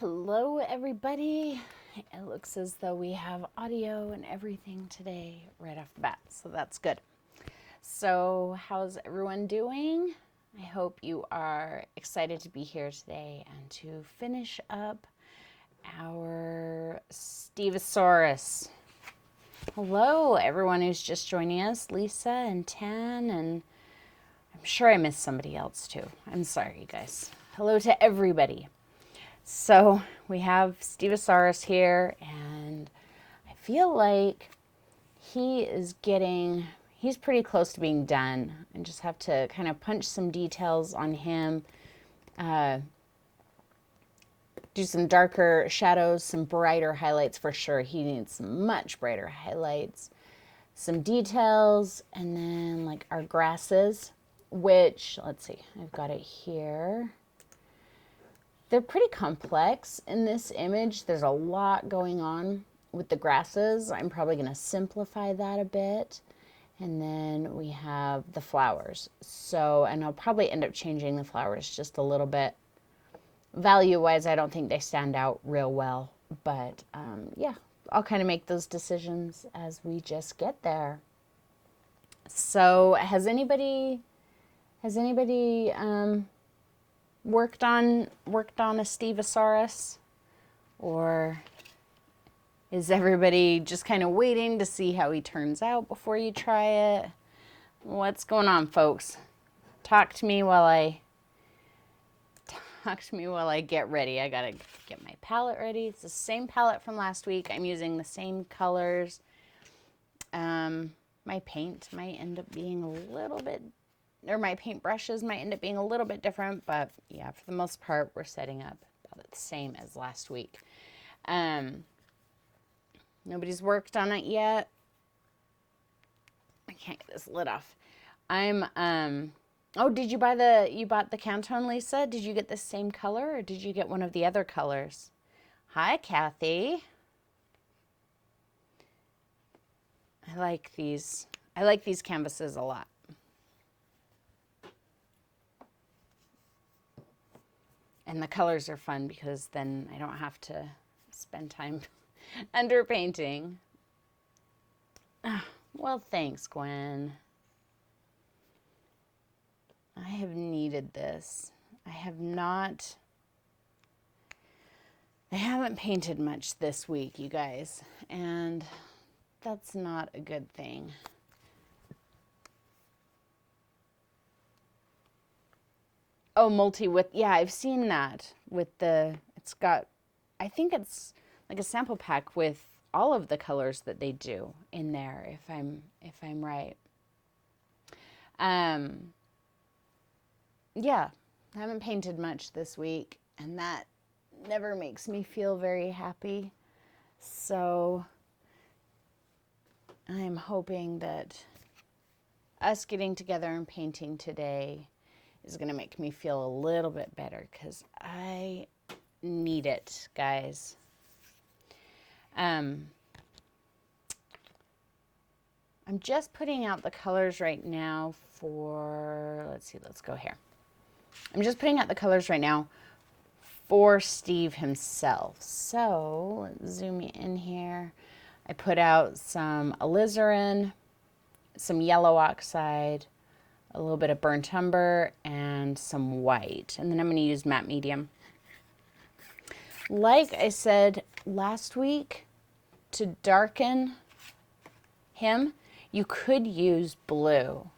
Hello everybody. It looks as though we have audio and everything today right off the bat, so that's good. So how's everyone doing? I hope you are excited to be here today and to finish up our Steveosaurus. Hello everyone who's just joining us, Lisa and Tan, and I'm sure I missed somebody else too. I'm sorry, you guys. Hello to everybody. So we have Steveosaurus here, and I feel like he's pretty close to being done. I just have to kind of punch some details on him, do some darker shadows, some brighter highlights for sure. He needs some much brighter highlights, some details, and then like our grasses, which, let's see, I've got it here. They're pretty complex in this image. There's a lot going on with the grasses. I'm probably going to simplify that a bit. And then we have the flowers. So, and I'll probably end up changing the flowers just a little bit. Value-wise, I don't think they stand out real well. But yeah, I'll kind of make those decisions as we just get there. So has anybody worked on a Steveosaurus, or is everybody just kind of waiting to see how he turns out before you try it? What's going on, folks? Talk to me while I get ready. I gotta get my palette ready. It's the same palette from last week. I'm using the same colors. My paint might end up being a little bit, or my paint brushes might end up being a little bit different, but yeah, for the most part, we're setting up about the same as last week. Nobody's worked on it yet. I can't get this lid off. Oh, did you bought the Cantone, Lisa? Did you get the same color, or did you get one of the other colors? Hi, Kathy. I like these canvases a lot. And the colors are fun because then I don't have to spend time under painting. Well, thanks, Gwen. I have needed this. I haven't painted much this week, you guys, and that's not a good thing. Oh, multi-width. Yeah, I've seen that with it's got, I think it's like a sample pack with all of the colors that they do in there, if I'm right. Yeah, I haven't painted much this week, and that never makes me feel very happy. So I'm hoping that us getting together and painting today is going to make me feel a little bit better, because I need it, guys. I'm just putting out the colors right now for, let's go here. I'm just putting out the colors right now for Steve himself. So let's zoom in here. I put out some alizarin, some yellow oxide, a little bit of burnt umber, and some white. And then I'm going to use matte medium. Like I said last week, to darken him, you could use blue.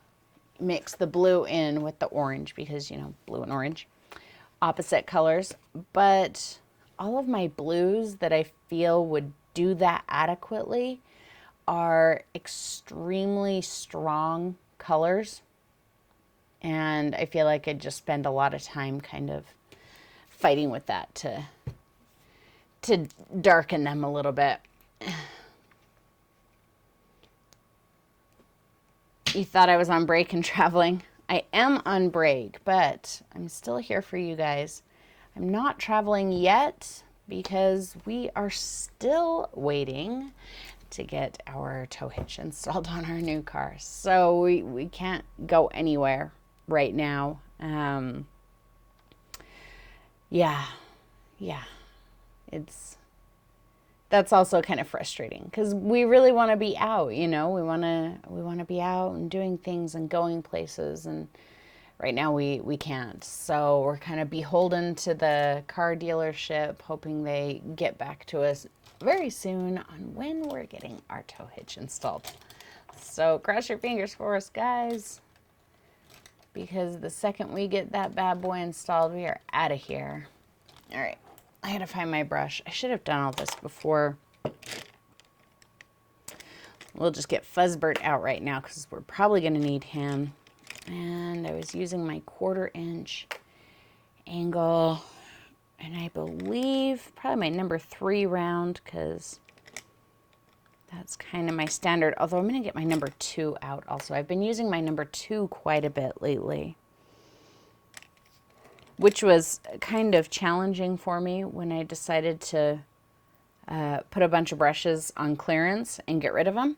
Mix the blue in with the orange, because, you know, blue and orange, opposite colors. But all of my blues that I feel would do that adequately are extremely strong colors. And I feel like I'd just spend a lot of time kind of fighting with that to darken them a little bit. You thought I was on break and traveling. I am on break, but I'm still here for you guys. I'm not traveling yet because we are still waiting to get our tow hitch installed on our new car. So we can't go anywhere right now. Yeah. that's also kind of frustrating because we really want to be out, you know, we want to be out and doing things and going places, and right now we can't. So we're kind of beholden to the car dealership, hoping they get back to us very soon on when we're getting our tow hitch installed. So cross your fingers for us, guys, because the second we get that bad boy installed, we are out of here. All right, I had to find my brush. I should have done all this before. We'll just get Fuzzbert out right now because we're probably going to need him. And I was using my 1/4 inch angle, and I believe probably my number 3 round because that's kind of my standard. Although I'm going to get my number 2 out also. I've been using my number 2 quite a bit lately, which was kind of challenging for me when I decided to put a bunch of brushes on clearance and get rid of them.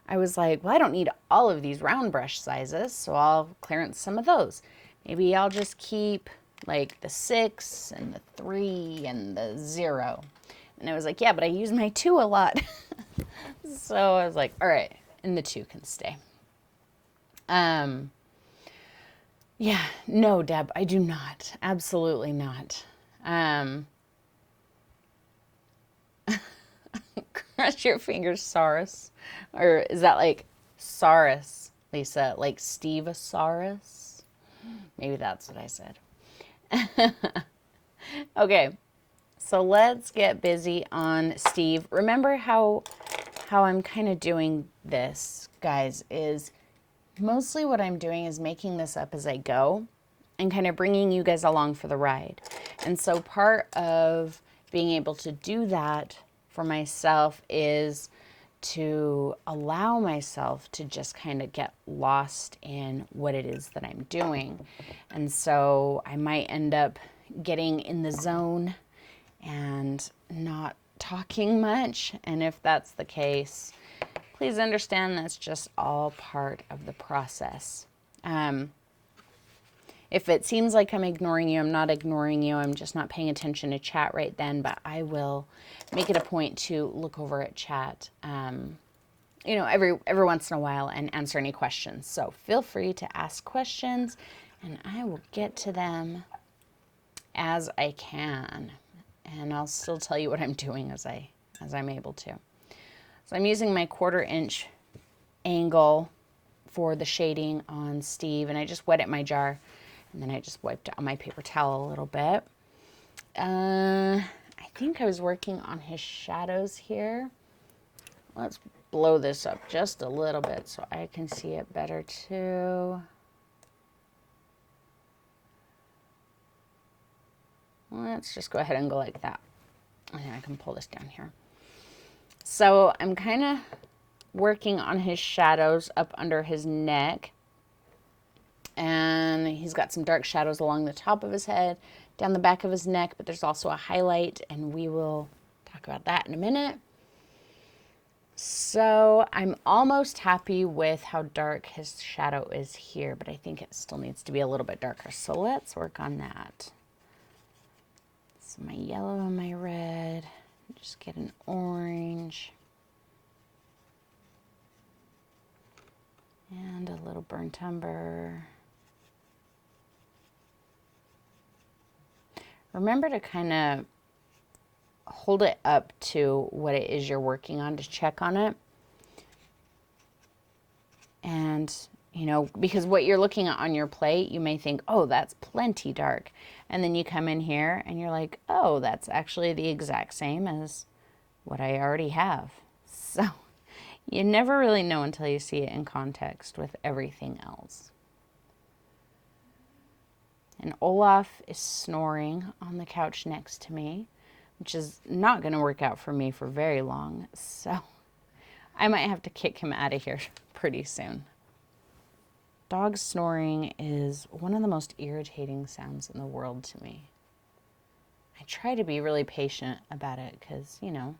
I was like, well, I don't need all of these round brush sizes, so I'll clearance some of those. Maybe I'll just keep like the 6 and the 3 and the 0. And I was like, yeah, but I use my 2 a lot. So I was like, all right, and the 2 can stay. Yeah, no, Deb, I do not. Absolutely not. Cross your fingers, Saurus. Or is that like Saurus, Lisa? Like Steveosaurus? Maybe that's what I said. Okay, so let's get busy on Steve. Remember how I'm kind of doing this, guys, is mostly what I'm doing is making this up as I go and kind of bringing you guys along for the ride. And so part of being able to do that for myself is to allow myself to just kind of get lost in what it is that I'm doing. And so I might end up getting in the zone and not talking much. And if that's the case, please understand that's just all part of the process. If it seems like I'm ignoring you, I'm not ignoring you. I'm just not paying attention to chat right then, but I will make it a point to look over at chat, you know, every once in a while and answer any questions. So feel free to ask questions and I will get to them as I can. And I'll still tell you what I'm doing as I'm able to. So I'm using my 1/4 inch angle for the shading on Steve, and I just wet it in my jar, and then I just wiped it on my paper towel a little bit. I think I was working on his shadows here. Let's blow this up just a little bit so I can see it better too. Let's just go ahead and go like that. And then I can pull this down here. So I'm kind of working on his shadows up under his neck. And he's got some dark shadows along the top of his head, down the back of his neck, but there's also a highlight, and we will talk about that in a minute. So I'm almost happy with how dark his shadow is here, but I think it still needs to be a little bit darker. So let's work on that. So my yellow and my red, just get an orange. And a little burnt umber. Remember to kind of hold it up to what it is you're working on to check on it. And, you know, because what you're looking at on your plate, you may think, oh, that's plenty dark. And then you come in here and you're like, oh, that's actually the exact same as what I already have. So you never really know until you see it in context with everything else. And Olaf is snoring on the couch next to me, which is not going to work out for me for very long. So I might have to kick him out of here pretty soon. Dog snoring is one of the most irritating sounds in the world to me. I try to be really patient about it because, you know,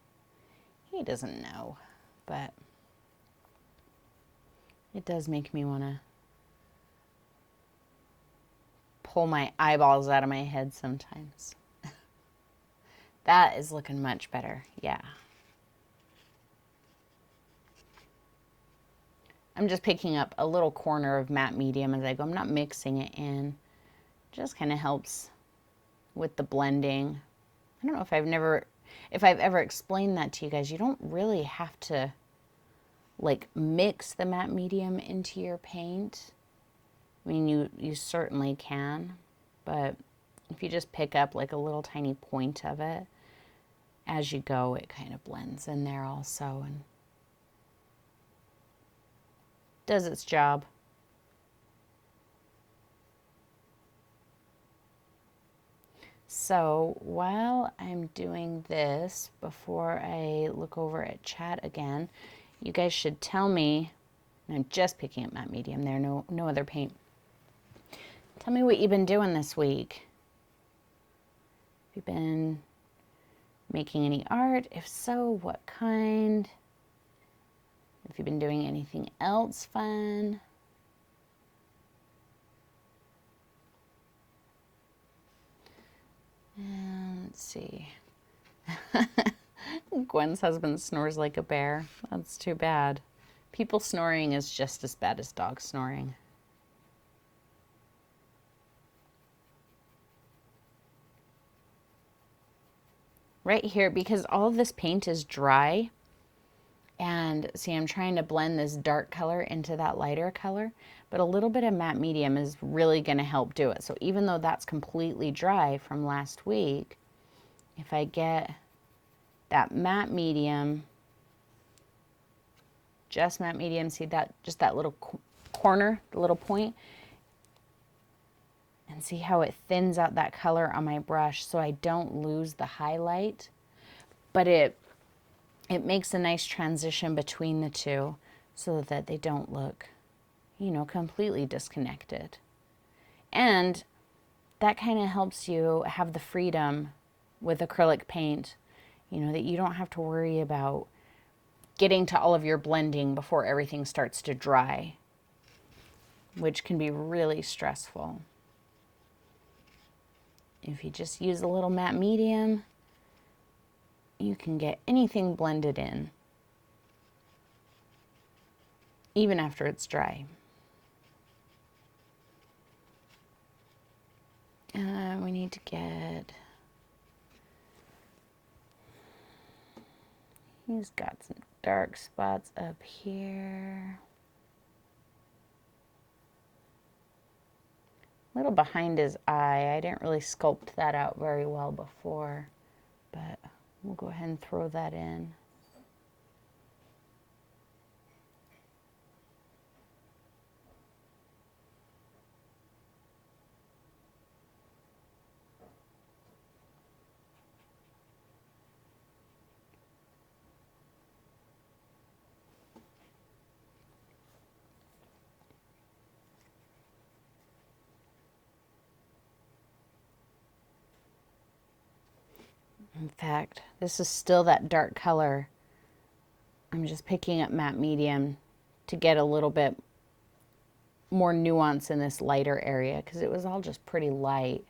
he doesn't know, but it does make me want to pull my eyeballs out of my head sometimes. That is looking much better. Yeah. I'm just picking up a little corner of matte medium as I go. I'm not mixing it in. Just kind of helps with the blending. I don't know if I've ever explained that to you guys. You don't really have to like mix the matte medium into your paint. I mean, you certainly can, but if you just pick up like a little tiny point of it as you go, it kind of blends in there also and does its job. So while I'm doing this, before I look over at chat again, you guys should tell me, and I'm just picking up matte medium there, no other paint. Tell me what you've been doing this week. Have you been making any art? If so, what kind? If you've been doing anything else fun. And let's see. Gwen's husband snores like a bear. That's too bad. People snoring is just as bad as dogs snoring. Right here, because all of this paint is dry, and see, I'm trying to blend this dark color into that lighter color, but a little bit of matte medium is really going to help do it. So even though that's completely dry from last week, if I get that matte medium, just matte medium, see that, just that little corner, the little point, and see how it thins out that color on my brush so I don't lose the highlight, but it makes a nice transition between the two so that they don't look, you know, completely disconnected. And that kind of helps you have the freedom with acrylic paint, you know, that you don't have to worry about getting to all of your blending before everything starts to dry, which can be really stressful. If you just use a little matte medium, you can get anything blended in, even after it's dry. We need to get, he's got some dark spots up here. A little behind his eye. I didn't really sculpt that out very well before, but we'll go ahead and throw that in. In fact, this is still that dark color. I'm just picking up matte medium to get a little bit more nuance in this lighter area because it was all just pretty light.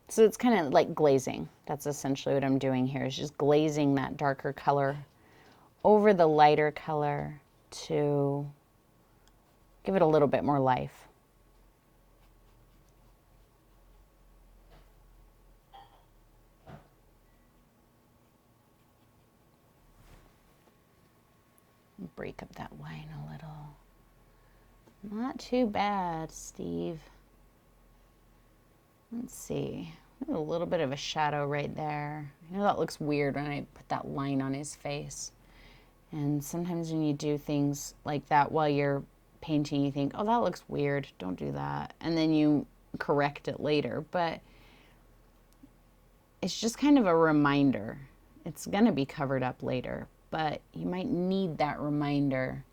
So it's kind of like glazing. That's essentially what I'm doing here, is just glazing that darker color over the lighter color to give it a little bit more life. Break up that line a little. Not too bad, Steve. Let's see. A little bit of a shadow right there. I know that looks weird when I put that line on his face. And sometimes when you do things like that while you're painting, you think, oh, that looks weird. Don't do that. And then you correct it later. But it's just kind of a reminder. It's going to be covered up later, but you might need that reminder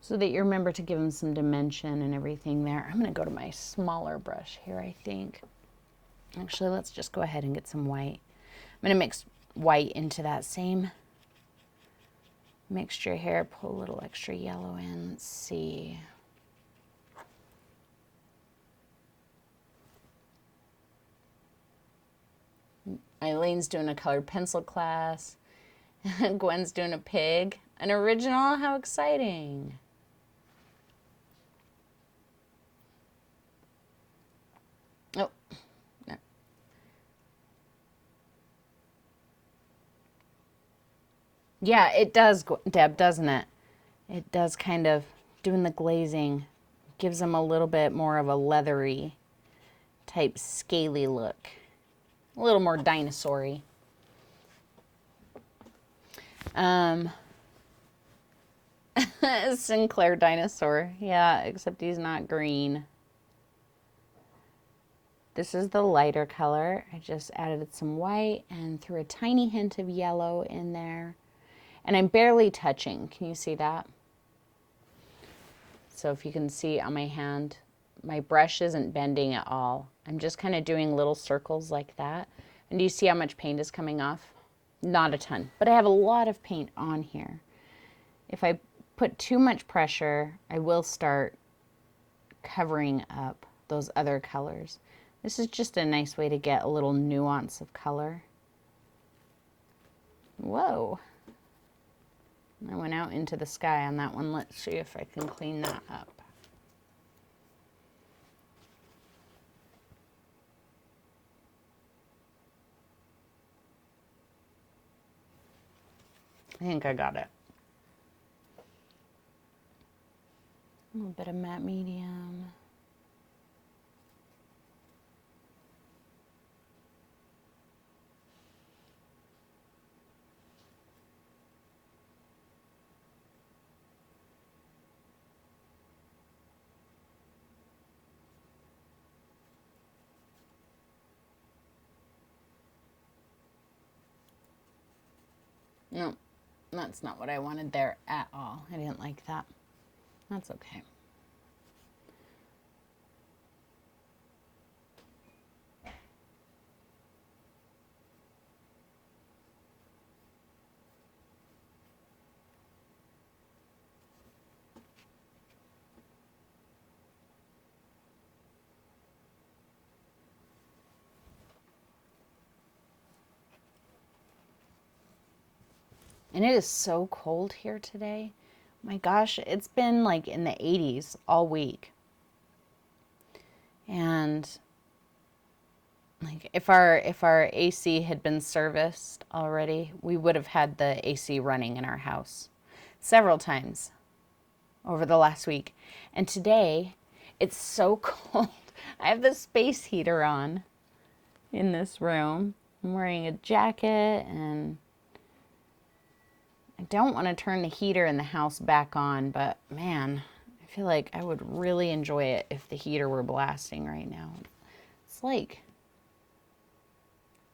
so that you remember to give them some dimension and everything there. I'm going to go to my smaller brush here, I think. Actually, let's just go ahead and get some white. I'm going to mix white into that same mixture here. Pull a little extra yellow in. Let's see. Eileen's doing a colored pencil class. Gwen's doing a pig. An original? How exciting. Oh, no. Yeah, it does, Deb, doesn't it? It does kind of, doing the glazing, gives them a little bit more of a leathery type scaly look. A little more dinosaur-y. Sinclair dinosaur. Yeah, except he's not green. This is the lighter color. I just added some white and threw a tiny hint of yellow in there. And I'm barely touching. Can you see that? So if you can see on my hand, my brush isn't bending at all. I'm just kind of doing little circles like that. And do you see how much paint is coming off? Not a ton, but I have a lot of paint on here. If I put too much pressure, I will start covering up those other colors. This is just a nice way to get a little nuance of color. Whoa. I went out into the sky on that one. Let's see if I can clean that up. I think I got it. A little bit of matte medium. No, that's not what I wanted there at all. I didn't like that. That's okay. And it is so cold here today. My gosh, it's been like in the 80s all week. And like if our AC had been serviced already, we would have had the AC running in our house several times over the last week. And today, it's so cold. I have the space heater on in this room. I'm wearing a jacket and I don't want to turn the heater in the house back on, but man, I feel like I would really enjoy it if the heater were blasting right now. It's like,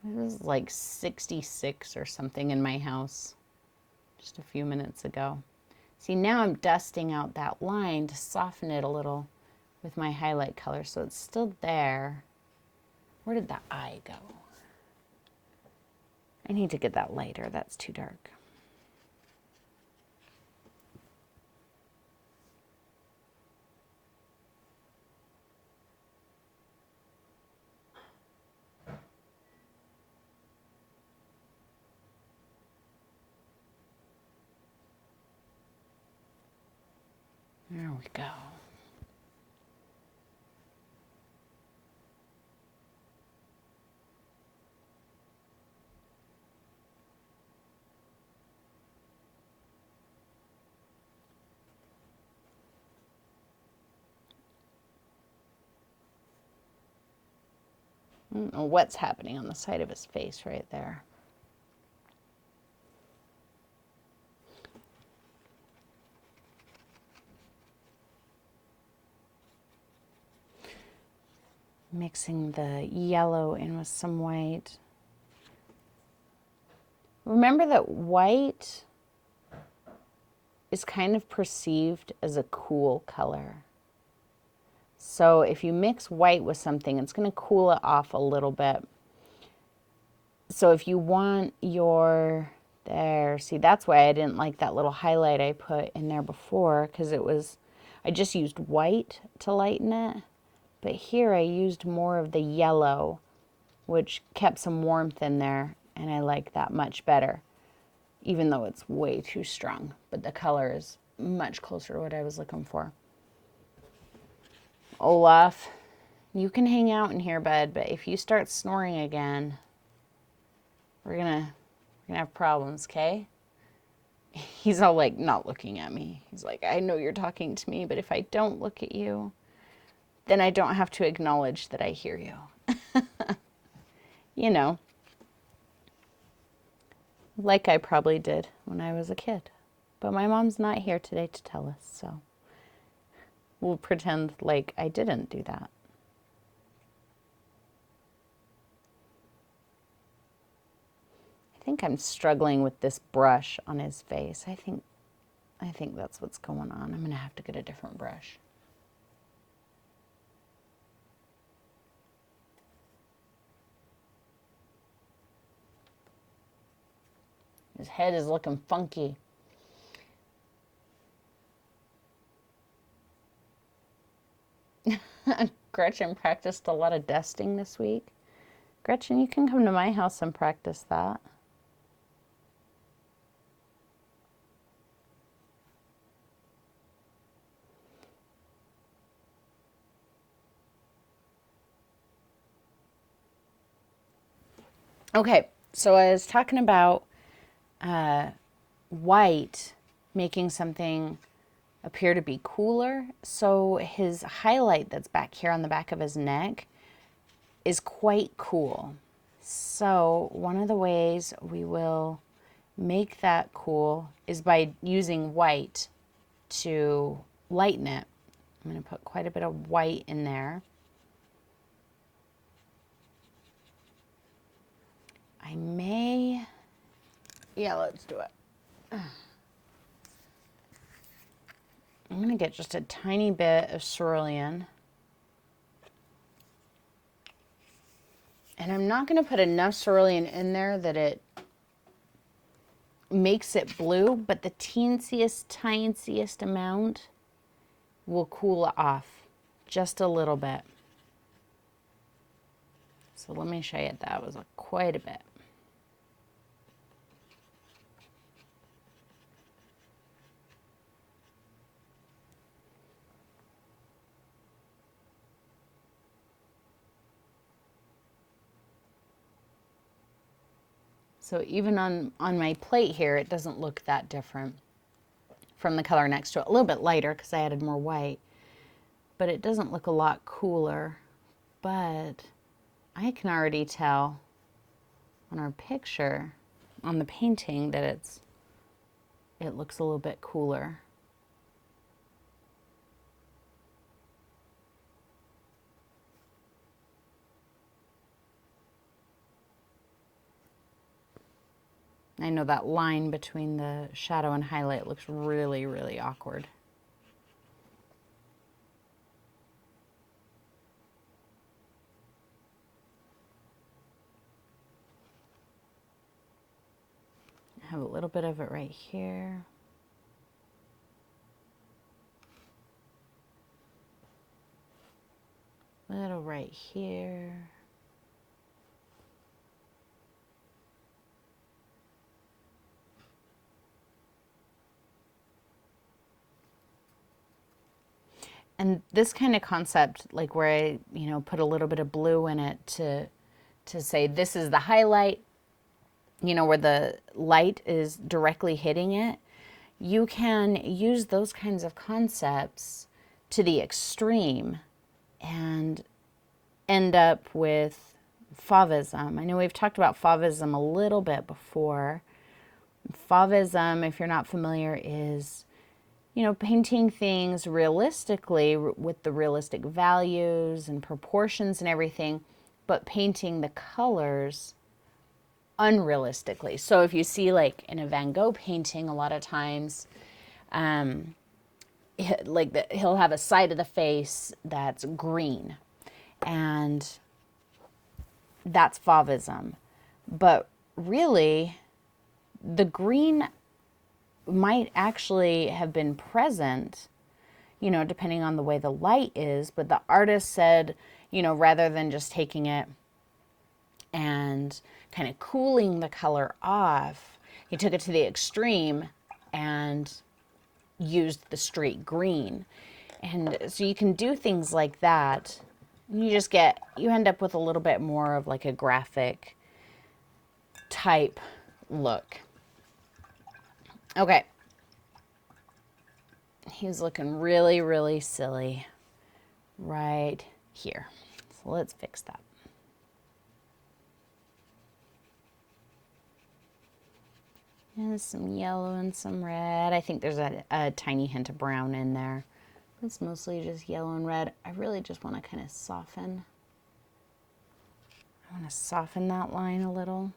it was like 66 or something in my house just a few minutes ago. See, now I'm dusting out that line to soften it a little with my highlight color, so it's still there. Where did the eye go? I need to get that lighter. That's too dark. There we go. I don't know what's happening on the side of his face right there. Mixing the yellow in with some white. Remember that white is kind of perceived as a cool color. So if you mix white with something, it's going to cool it off a little bit. So if you want your, there, see, that's why I didn't like that little highlight I put in there before, because it was, I just used white to lighten it. But here I used more of the yellow which kept some warmth in there, and I like that much better, even though it's way too strong. But the color is much closer to what I was looking for. Olaf, you can hang out in here, bud, but if you start snoring again, we're gonna have problems, okay? He's all like not looking at me. He's like, I know you're talking to me, but if I don't look at you, then I don't have to acknowledge that I hear you. You know, like I probably did when I was a kid. But my mom's not here today to tell us, so we'll pretend like I didn't do that. I think I'm struggling with this brush on his face. I think that's what's going on. I'm going to have to get a different brush. His head is looking funky. Gretchen practiced a lot of dusting this week. Gretchen, you can come to my house and practice that. Okay, so I was talking about white making something appear to be cooler. So his highlight that's back here on the back of his neck is quite cool. So one of the ways we will make that cool is by using white to lighten it. I'm going to put quite a bit of white in there. I may, yeah, let's do it. I'm going to get just a tiny bit of cerulean. And I'm not going to put enough cerulean in there that it makes it blue, but the tiniest amount will cool it off just a little bit. So let me show you, that was quite a bit. So even on my plate here, it doesn't look that different from the color next to it. A little bit lighter because I added more white, but it doesn't look a lot cooler. But I can already tell on our picture, on the painting, that it looks a little bit cooler. I know that line between the shadow and highlight looks really, really awkward. I have a little bit of it right here. Little right here. And this kind of concept, like where I, put a little bit of blue in it to say this is the highlight, where the light is directly hitting it, you can use those kinds of concepts to the extreme and end up with Fauvism. I know we've talked about Fauvism a little bit before. Fauvism, if you're not familiar, is painting things realistically with the realistic values and proportions and everything, but painting the colors unrealistically. So if you see like in a Van Gogh painting, a lot of times, he'll have a side of the face that's green, and that's Fauvism. But really, the green might actually have been present, depending on the way the light is, but the artist said, rather than just taking it and kind of cooling the color off, he took it to the extreme and used the straight green. And so you can do things like that. You end up with a little bit more of like a graphic type look. Okay. He's looking really, really silly right here. So let's fix that. And some yellow and some red. I think there's a tiny hint of brown in there. It's mostly just yellow and red. I really just want to kind of soften. I want to soften that line a little.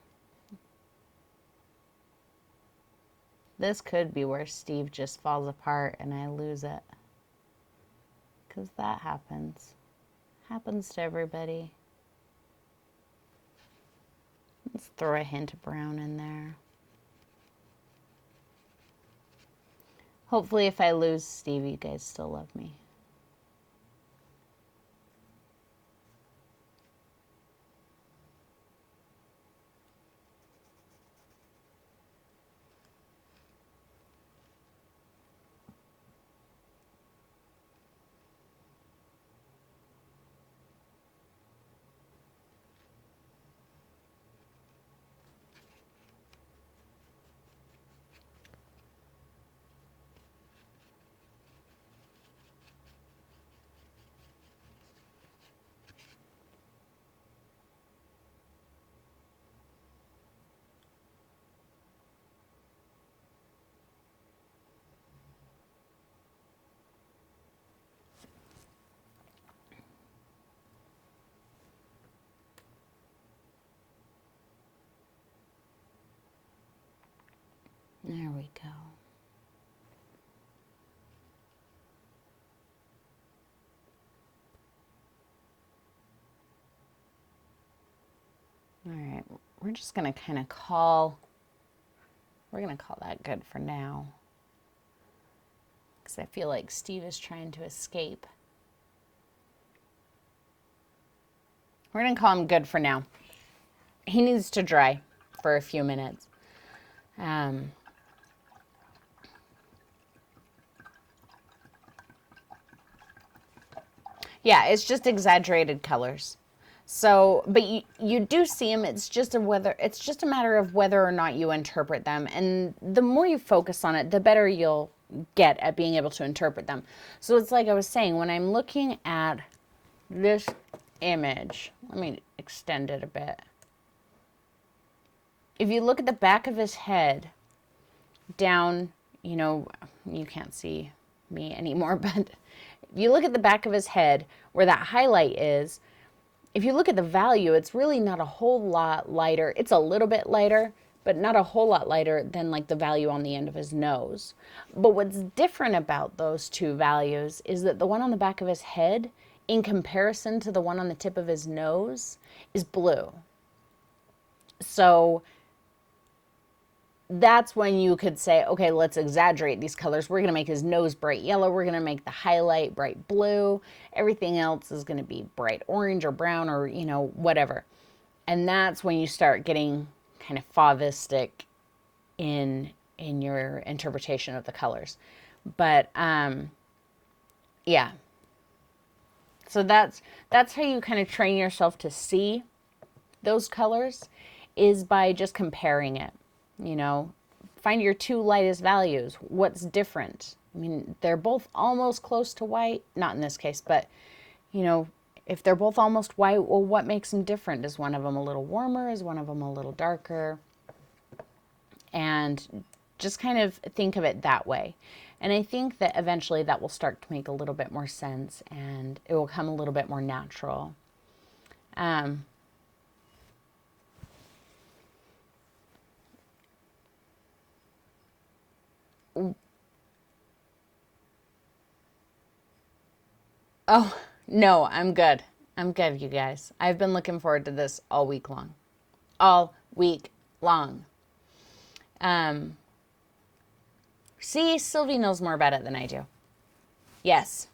This could be where Steve just falls apart and I lose it. Because that happens. Happens to everybody. Let's throw a hint of brown in there. Hopefully if I lose Steve, you guys still love me. There we go. All right, we're just going to kind of we're going to call that good for now. Because I feel like Steve is trying to escape. We're going to call him good for now. He needs to dry for a few minutes. Yeah, it's just exaggerated colors. So, but you do see them. It's just a matter of whether or not you interpret them. And the more you focus on it, the better you'll get at being able to interpret them. So it's like I was saying, when I'm looking at this image, let me extend it a bit. If you look at the back of his head down, you can't see me anymore, but if you look at the back of his head where that highlight is, if you look at the value, it's really not a whole lot lighter. It's a little bit lighter, but not a whole lot lighter than like the value on the end of his nose. But what's different about those two values is that the one on the back of his head, in comparison to the one on the tip of his nose, is blue. So that's when you could say, okay, let's exaggerate these colors. We're going to make his nose bright yellow. We're going to make the highlight bright blue. Everything else is going to be bright orange or brown or, whatever. And that's when you start getting kind of fauvistic in your interpretation of the colors. But, yeah. So that's how you kind of train yourself to see those colors, is by just comparing it. Find your two lightest values. What's different? I mean, they're both almost close to white. Not in this case, but, if they're both almost white, well, what makes them different? Is one of them a little warmer? Is one of them a little darker? And just kind of think of it that way. And I think that eventually that will start to make a little bit more sense and it will come a little bit more natural. Oh, no, I'm good. I'm good, you guys. I've been looking forward to this all week long. All week long. See, Sylvie knows more about it than I do. Yes.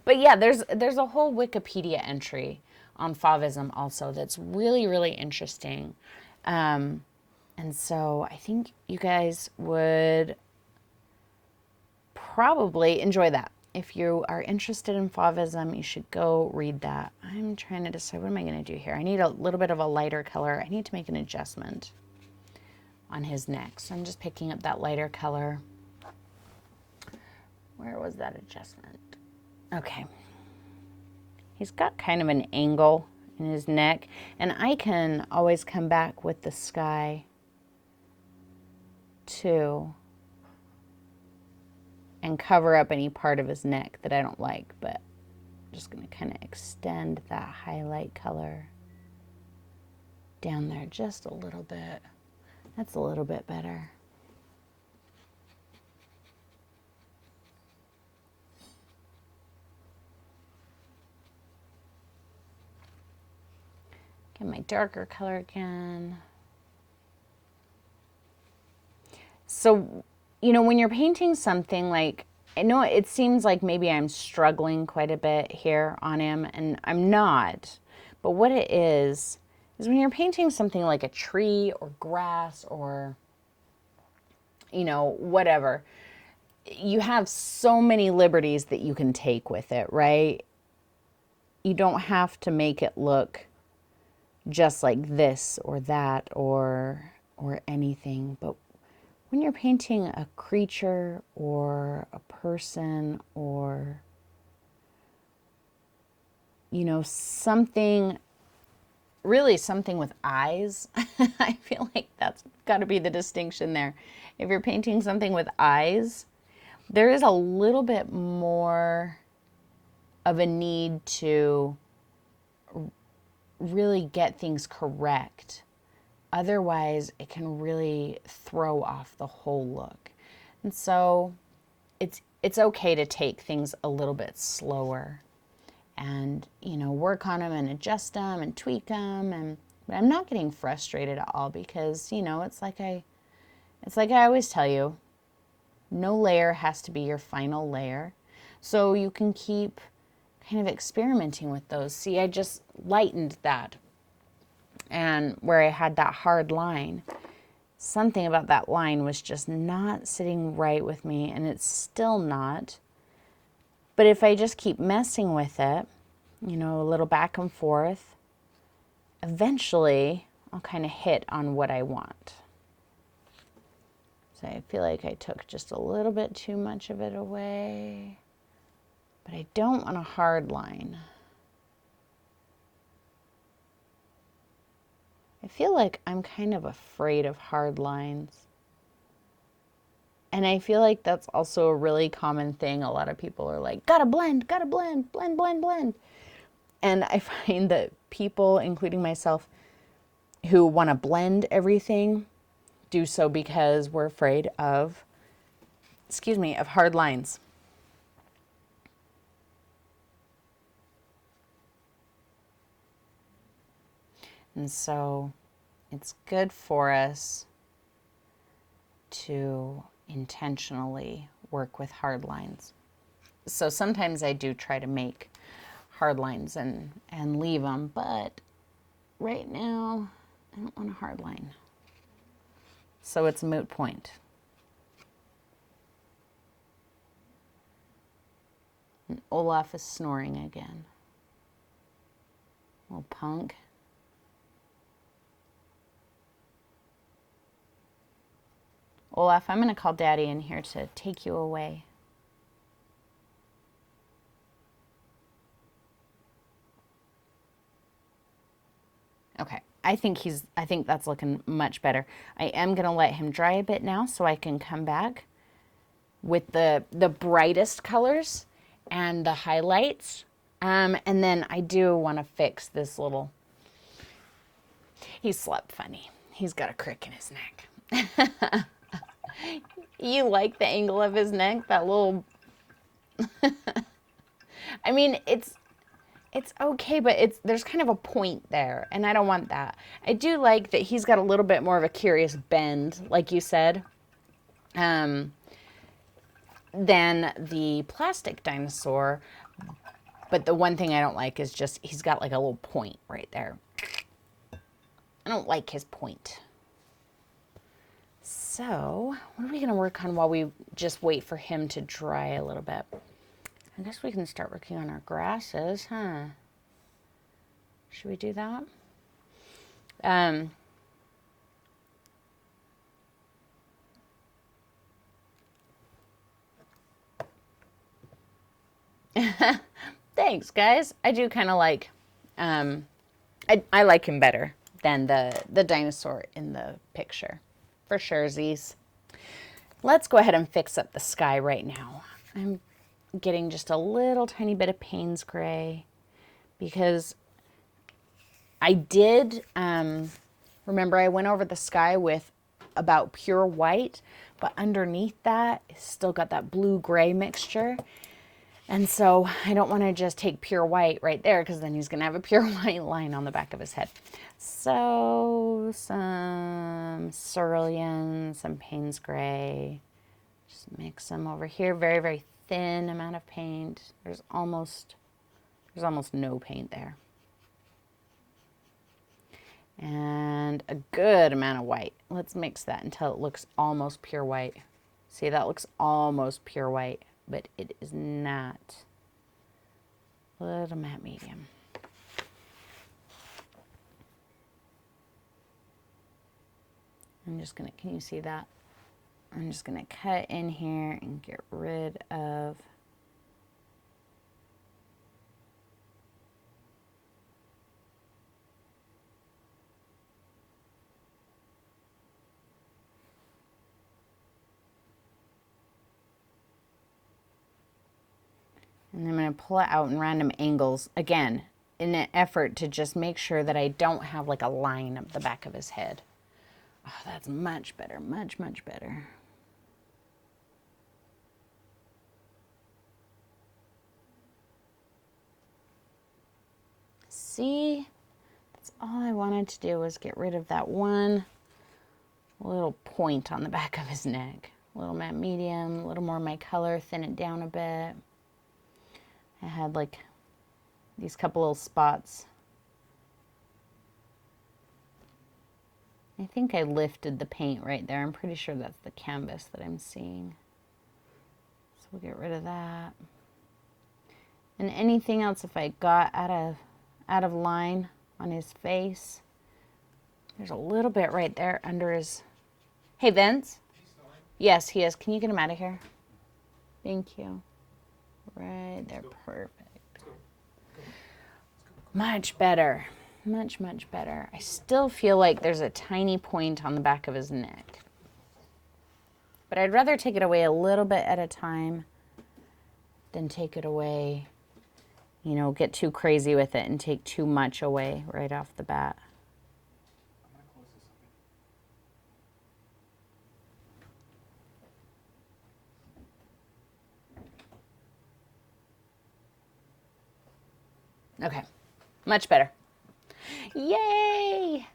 But yeah, there's a whole Wikipedia entry on Fauvism also that's really, really interesting. And so I think you guys would probably enjoy that. If you are interested in Fauvism, you should go read that. I'm trying to decide, what am I going to do here? I need a little bit of a lighter color. I need to make an adjustment on his neck. So I'm just picking up that lighter color. Where was that adjustment? Okay. He's got kind of an angle in his neck, and I can always come back with the sky too and cover up any part of his neck that I don't like, but I'm just going to kind of extend that highlight color down there just a little bit. That's a little bit better. Get my darker color again. So, you know, when you're painting something like, I know it seems like maybe I'm struggling quite a bit here on him, and I'm not. But what it is when you're painting something like a tree or grass or, you know, whatever, you have so many liberties that you can take with it, right? You don't have to make it look just like this or that or anything. But when you're painting a creature or a person or, you know, something, really something with eyes, I feel like that's got to be the distinction there. If you're painting something with eyes, there is a little bit more of a need to really get things correct. Otherwise, it can really throw off the whole look. And so it's okay to take things a little bit slower and, you know, work on them and adjust them and tweak them. But I'm not getting frustrated at all because, you know, it's like I always tell you, no layer has to be your final layer. So you can keep kind of experimenting with those. See, I just lightened that. And where I had that hard line, something about that line was just not sitting right with me, and it's still not. But if I just keep messing with it, you know, a little back and forth, eventually I'll kind of hit on what I want. So I feel like I took just a little bit too much of it away, but I don't want a hard line. I feel like I'm kind of afraid of hard lines. And I feel like that's also a really common thing. A lot of people are like, gotta blend, blend, blend, blend. And I find that people, including myself, who want to blend everything, do so because we're afraid of, of hard lines. And so it's good for us to intentionally work with hard lines. So sometimes I do try to make hard lines and leave them, but right now I don't want a hard line. So it's a moot point. And Olaf is snoring again. Little punk. Olaf, I'm going to call Daddy in here to take you away. Okay, I think that's looking much better. I am going to let him dry a bit now so I can come back with the brightest colors and the highlights. And then I do want to fix this little, he slept funny. He's got a crick in his neck. You like the angle of his neck? That little... I mean, it's okay, but there's kind of a point there, and I don't want that. I do like that he's got a little bit more of a curious bend, like you said, than the plastic dinosaur. But the one thing I don't like is just, he's got like a little point right there. I don't like his point. So what are we going to work on while we just wait for him to dry a little bit? I guess we can start working on our grasses, huh? Should we do that? Thanks, guys. I do kind of like, I like him better than the dinosaur in the picture, for sure, Z's. Let's go ahead and fix up the sky right now. I'm getting just a little tiny bit of Payne's gray because I did, remember I went over the sky with about pure white, but underneath that, it's still got that blue-gray mixture. And so I don't want to just take pure white right there because then he's going to have a pure white line on the back of his head. So some cerulean, some Payne's gray. Just mix them over here. Very, very thin amount of paint. There's almost no paint there. And a good amount of white. Let's mix that until it looks almost pure white. See, that looks almost pure white, but it is not. Little matte medium. I'm just gonna, can you see that? I'm just gonna cut in here and get rid of and I'm going to pull it out in random angles, again, in an effort to just make sure that I don't have like a line up the back of his head. Oh, that's much better, much, much better. See, that's all I wanted to do was get rid of that one little point on the back of his neck. A little matte medium, a little more of my color, thin it down a bit. I had like these couple little spots. I think I lifted the paint right there. I'm pretty sure that's the canvas that I'm seeing. So we'll get rid of that. And anything else if I got out of line on his face. There's a little bit right there under his... Hey, Vince? Yes, he is. Can you get him out of here? Thank you. Right there, perfect. Much better, much, much better. I still feel like there's a tiny point on the back of his neck. But I'd rather take it away a little bit at a time than take it away, you know, get too crazy with it and take too much away right off the bat. Okay, much better. Yay!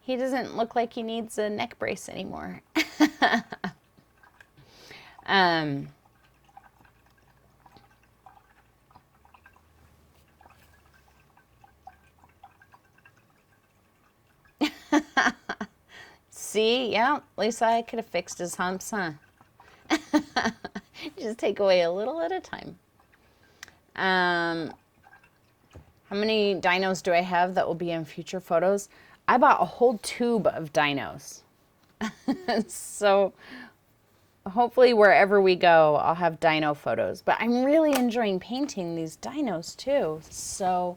He doesn't look like he needs a neck brace anymore. See, yeah, Lisa, I could have fixed his humps, huh? Just take away a little at a time. How many dinos do I have that will be in future photos? I bought a whole tube of dinos. So hopefully wherever we go, I'll have dino photos. But I'm really enjoying painting these dinos too. So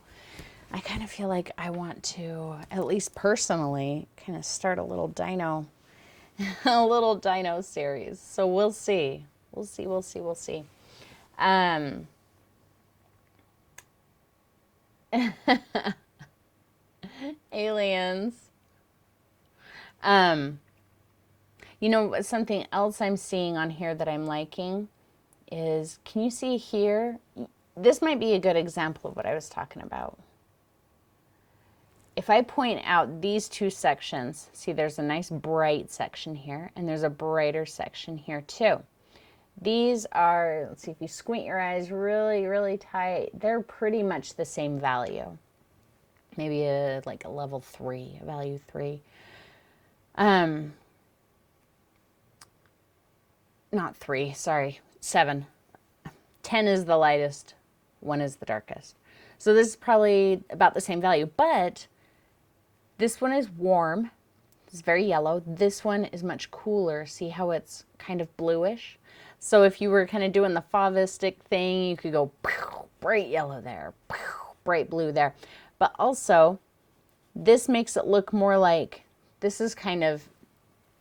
I kind of feel like I want to, at least personally, kind of start a little dino, a little dino series. So we'll see. We'll see, we'll see, we'll see. Aliens. You know, something else I'm seeing on here that I'm liking is, can you see here? This might be a good example of what I was talking about. If I point out these two sections, see there's a nice bright section here and there's a brighter section here too. These are, let's see if you squint your eyes really, really tight, they're pretty much the same value. Maybe like a level 3, a value 3. Not 3, sorry, 7. 10 is the lightest, 1 is the darkest. So this is probably about the same value, but this one is warm. It's very yellow. This one is much cooler. See how it's kind of bluish? So if you were kind of doing the fava stick thing, you could go bright yellow there, bright blue there. But also, this makes it look more like, this is kind of,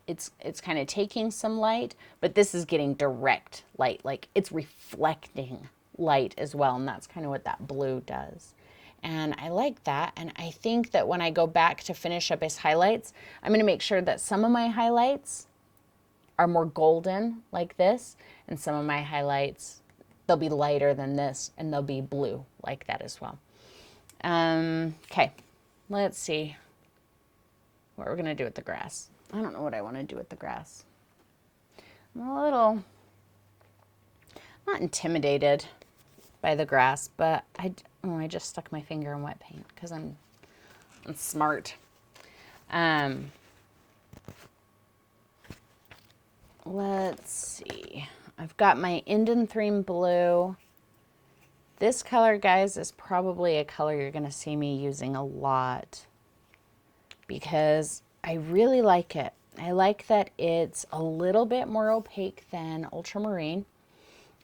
it's kind of taking some light, but this is getting direct light, like it's reflecting light as well, and that's kind of what that blue does. And I like that, and I think that when I go back to finish up his highlights, I'm going to make sure that some of my highlights are more golden like this, and some of my highlights, they'll be lighter than this, and they'll be blue like that as well. Okay, let's see what we're going to do with the grass. I don't know what I want to do with the grass. I'm a little, not intimidated by the grass, but I just stuck my finger in wet paint because I'm smart. Let's see. I've got my Indanthreme blue. This color, guys, is probably a color you're going to see me using a lot because I really like it. I like that it's a little bit more opaque than ultramarine.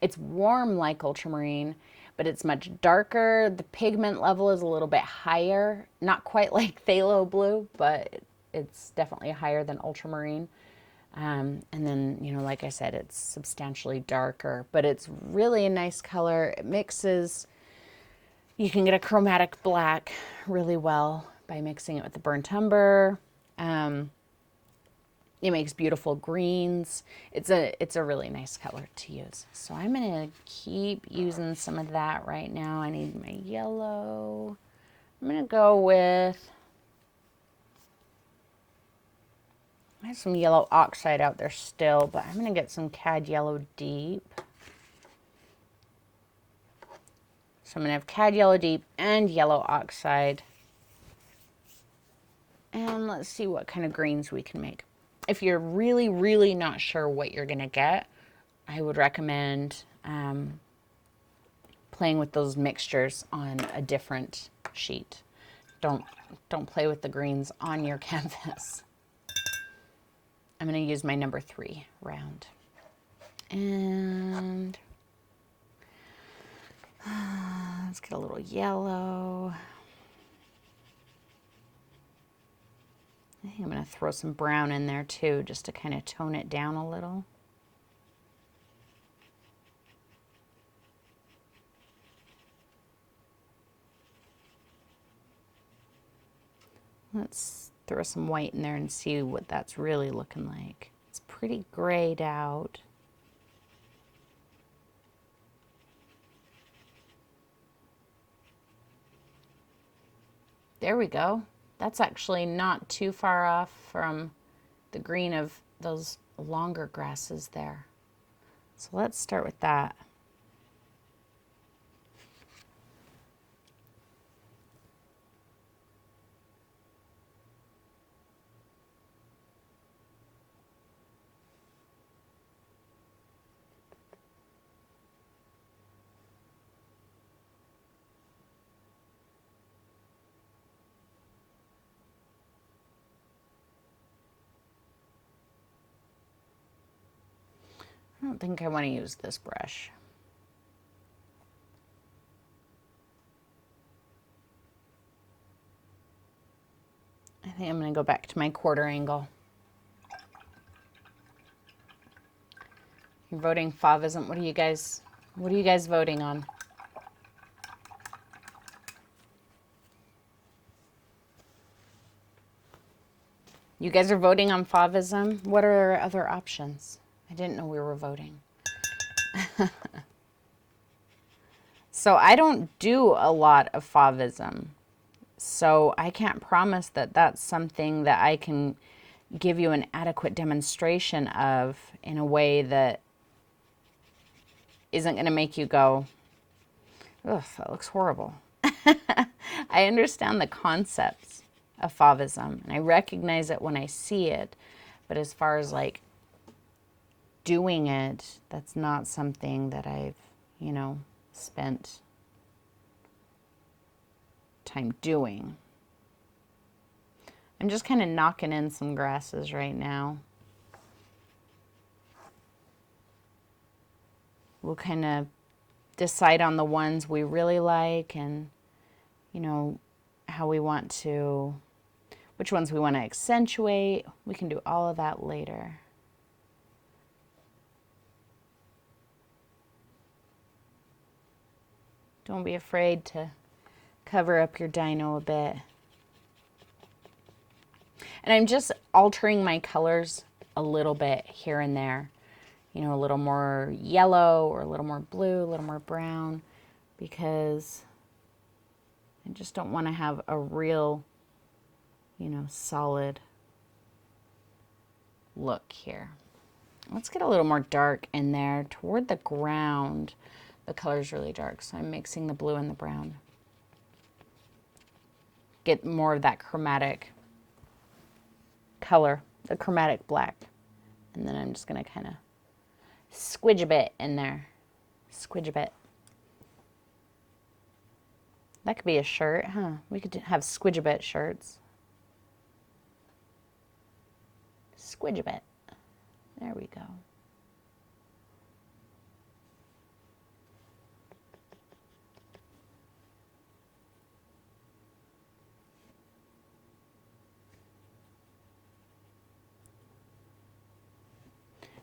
It's warm like ultramarine, but it's much darker. The pigment level is a little bit higher. Not quite like phthalo blue, but it's definitely higher than ultramarine. And then, you know, like I said, it's substantially darker, but it's really a nice color. It mixes, you can get a chromatic black really well by mixing it with the burnt umber. It makes beautiful greens. It's a really nice color to use. So I'm going to keep using some of that right now. I need my yellow. I'm going to go with, I have some yellow oxide out there still, but I'm going to get some Cad Yellow Deep. So I'm going to have Cad Yellow Deep and yellow oxide. And let's see what kind of greens we can make. If you're really, really not sure what you're going to get, I would recommend playing with those mixtures on a different sheet. Don't play with the greens on your canvas. I'm going to use my number 3 round. And let's get a little yellow. I think I'm going to throw some brown in there too, just to kind of tone it down a little. Let's throw some white in there and see what that's really looking like. It's pretty grayed out. There we go. That's actually not too far off from the green of those longer grasses there. So let's start with that. I don't think I want to use this brush. I think I'm going to go back to my quarter angle. You're voting Favism. What are you guys voting on? You guys are voting on Favism? What are other options? I didn't know we were voting. So I don't do a lot of Favism. So I can't promise that that's something that I can give you an adequate demonstration of in a way that isn't going to make you go, ugh, that looks horrible. I understand the concepts of fauvism, and I recognize it when I see it. But as far as like doing it, that's not something that I've, you know, spent time doing. I'm just kind of knocking in some grasses right now. We'll kind of decide on the ones we really like and, you know, how we want to, which ones we want to accentuate. We can do all of that later. Don't be afraid to cover up your dino a bit. And I'm just altering my colors a little bit here and there. You know, a little more yellow or a little more blue, a little more brown, because I just don't want to have a real, you know, solid look here. Let's get a little more dark in there toward the ground. The color's really dark, so I'm mixing the blue and the brown. Get more of that chromatic color, the chromatic black. And then I'm just going to kind of squidge a bit in there. Squidge a bit. That could be a shirt, huh? We could have squidge a bit shirts. Squidge a bit. There we go.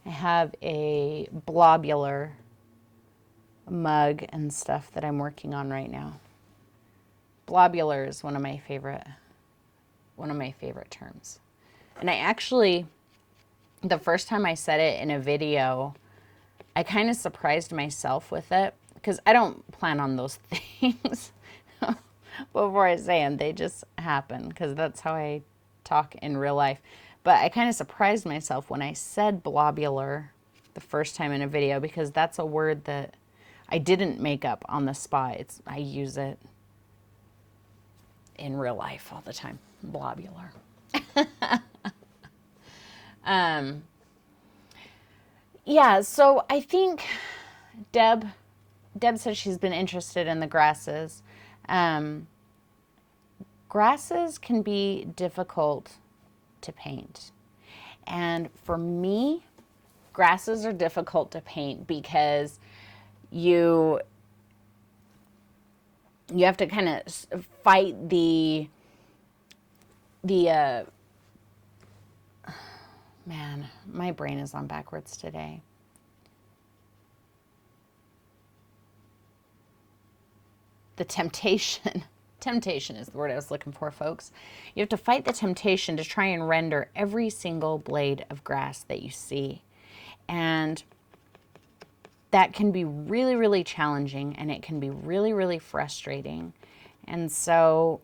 I have a blobular mug and stuff that I'm working on right now. Blobular is one of my favorite terms. And I actually, the first time I said it in a video, I kind of surprised myself with it because I don't plan on those things before I say them. They just happen because that's how I talk in real life. But I kind of surprised myself when I said blobular the first time in a video because that's a word that I didn't make up on the spot. I use it in real life all the time. Blobular. Yeah, so I think Deb says she's been interested in the grasses. Grasses can be difficult to paint. And for me, grasses are difficult to paint because you have to kind of fight the man, my brain is on backwards today. The temptation. Temptation is the word I was looking for, folks. You have to fight the temptation to try and render every single blade of grass that you see. And that can be really, really challenging, and it can be really, really frustrating. And so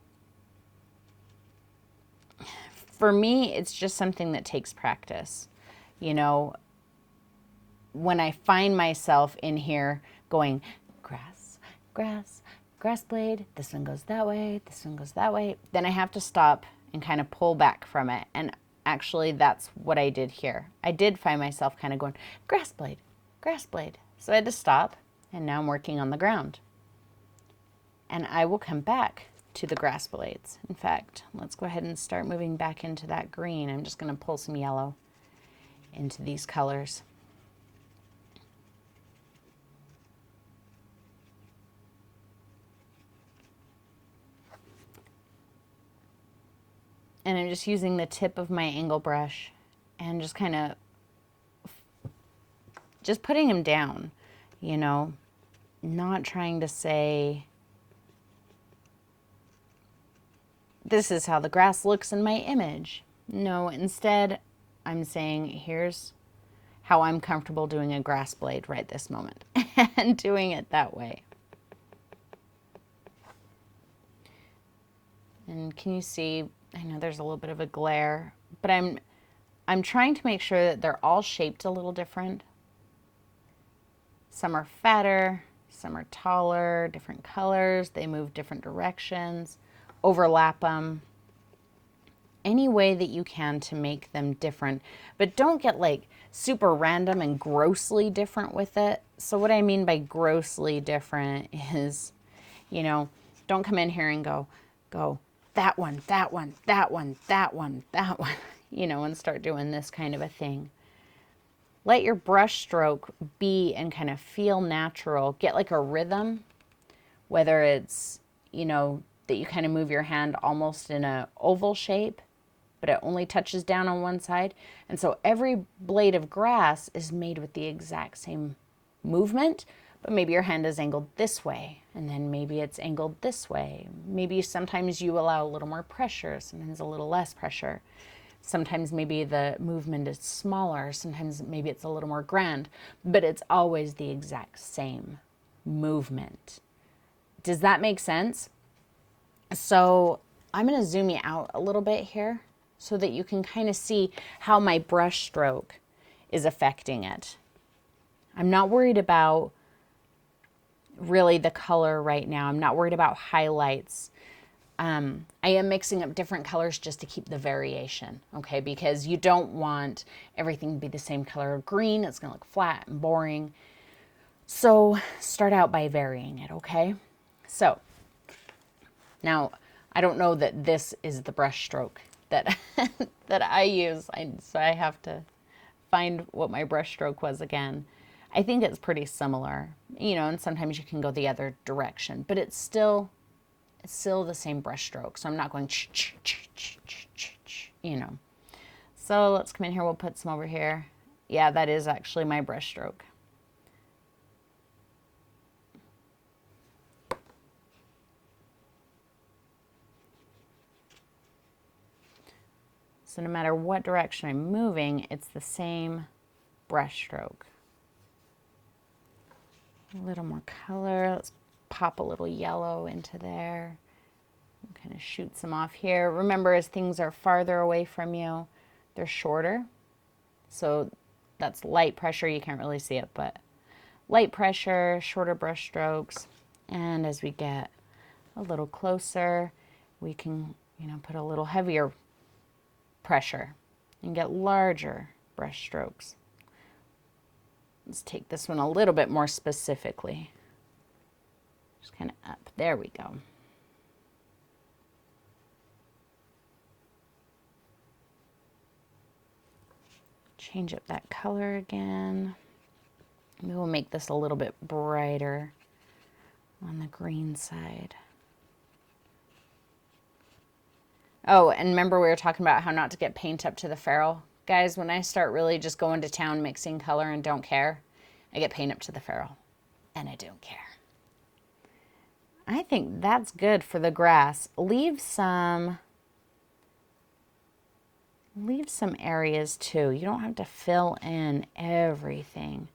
for me, it's just something that takes practice. You know, when I find myself in here going, grass, grass, grass blade, this one goes that way, this one goes that way, then I have to stop and kind of pull back from it. And actually, that's what I did here. I did find myself kind of going, grass blade, grass blade. So I had to stop, and now I'm working on the ground. And I will come back to the grass blades. In fact, let's go ahead and start moving back into that green. I'm just going to pull some yellow into these colors. And I'm just using the tip of my angle brush and just kind of just putting them down, you know, not trying to say, this is how the grass looks in my image. No, instead, I'm saying, here's how I'm comfortable doing a grass blade right this moment and doing it that way. And can you see, I know there's a little bit of a glare, but I'm trying to make sure that they're all shaped a little different. Some are fatter, some are taller, different colors. They move different directions. Overlap them. Any way that you can to make them different, but don't get like super random and grossly different with it. So what I mean by grossly different is, you know, don't come in here and go, that one, that one, that one, that one, that one, you know, and start doing this kind of a thing. Let your brush stroke be and kind of feel natural. Get like a rhythm, whether it's, you know, that you kind of move your hand almost in an oval shape, but it only touches down on one side. And so every blade of grass is made with the exact same movement, but maybe your hand is angled this way, and then maybe it's angled this way. Maybe sometimes you allow a little more pressure, sometimes a little less pressure. Sometimes maybe the movement is smaller, sometimes maybe it's a little more grand, but it's always the exact same movement. Does that make sense? So I'm going to zoom you out a little bit here so that you can kind of see how my brush stroke is affecting it. I'm not worried about really the color right now. I'm not worried about highlights. I am mixing up different colors just to keep the variation, okay? Because you don't want everything to be the same color of green. It's going to look flat and boring. So start out by varying it, okay? So now I don't know that this is the brush stroke that that I use. So I have to find what my brush stroke was again. I think it's pretty similar, you know, and sometimes you can go the other direction, but it's still the same brush stroke. So I'm not going, you know. So let's come in here. We'll put some over here. Yeah, that is actually my brush stroke. So no matter what direction I'm moving, it's the same brush stroke. A little more color. Let's pop a little yellow into there. Kind of shoot some off here. Remember, as things are farther away from you, they're shorter. So that's light pressure. You can't really see it, but light pressure, shorter brush strokes. And as we get a little closer, we can, you know, put a little heavier pressure and get larger brush strokes. Let's take this one a little bit more specifically. Just kind of up. There we go. Change up that color again. Maybe we'll make this a little bit brighter on the green side. Oh, and remember we were talking about how not to get paint up to the ferrule? Guys, when I start really just going to town mixing color and don't care, I get paint up to the ferrule, and I don't care. I think that's good for the grass. Leave some areas too. You don't have to fill in everything.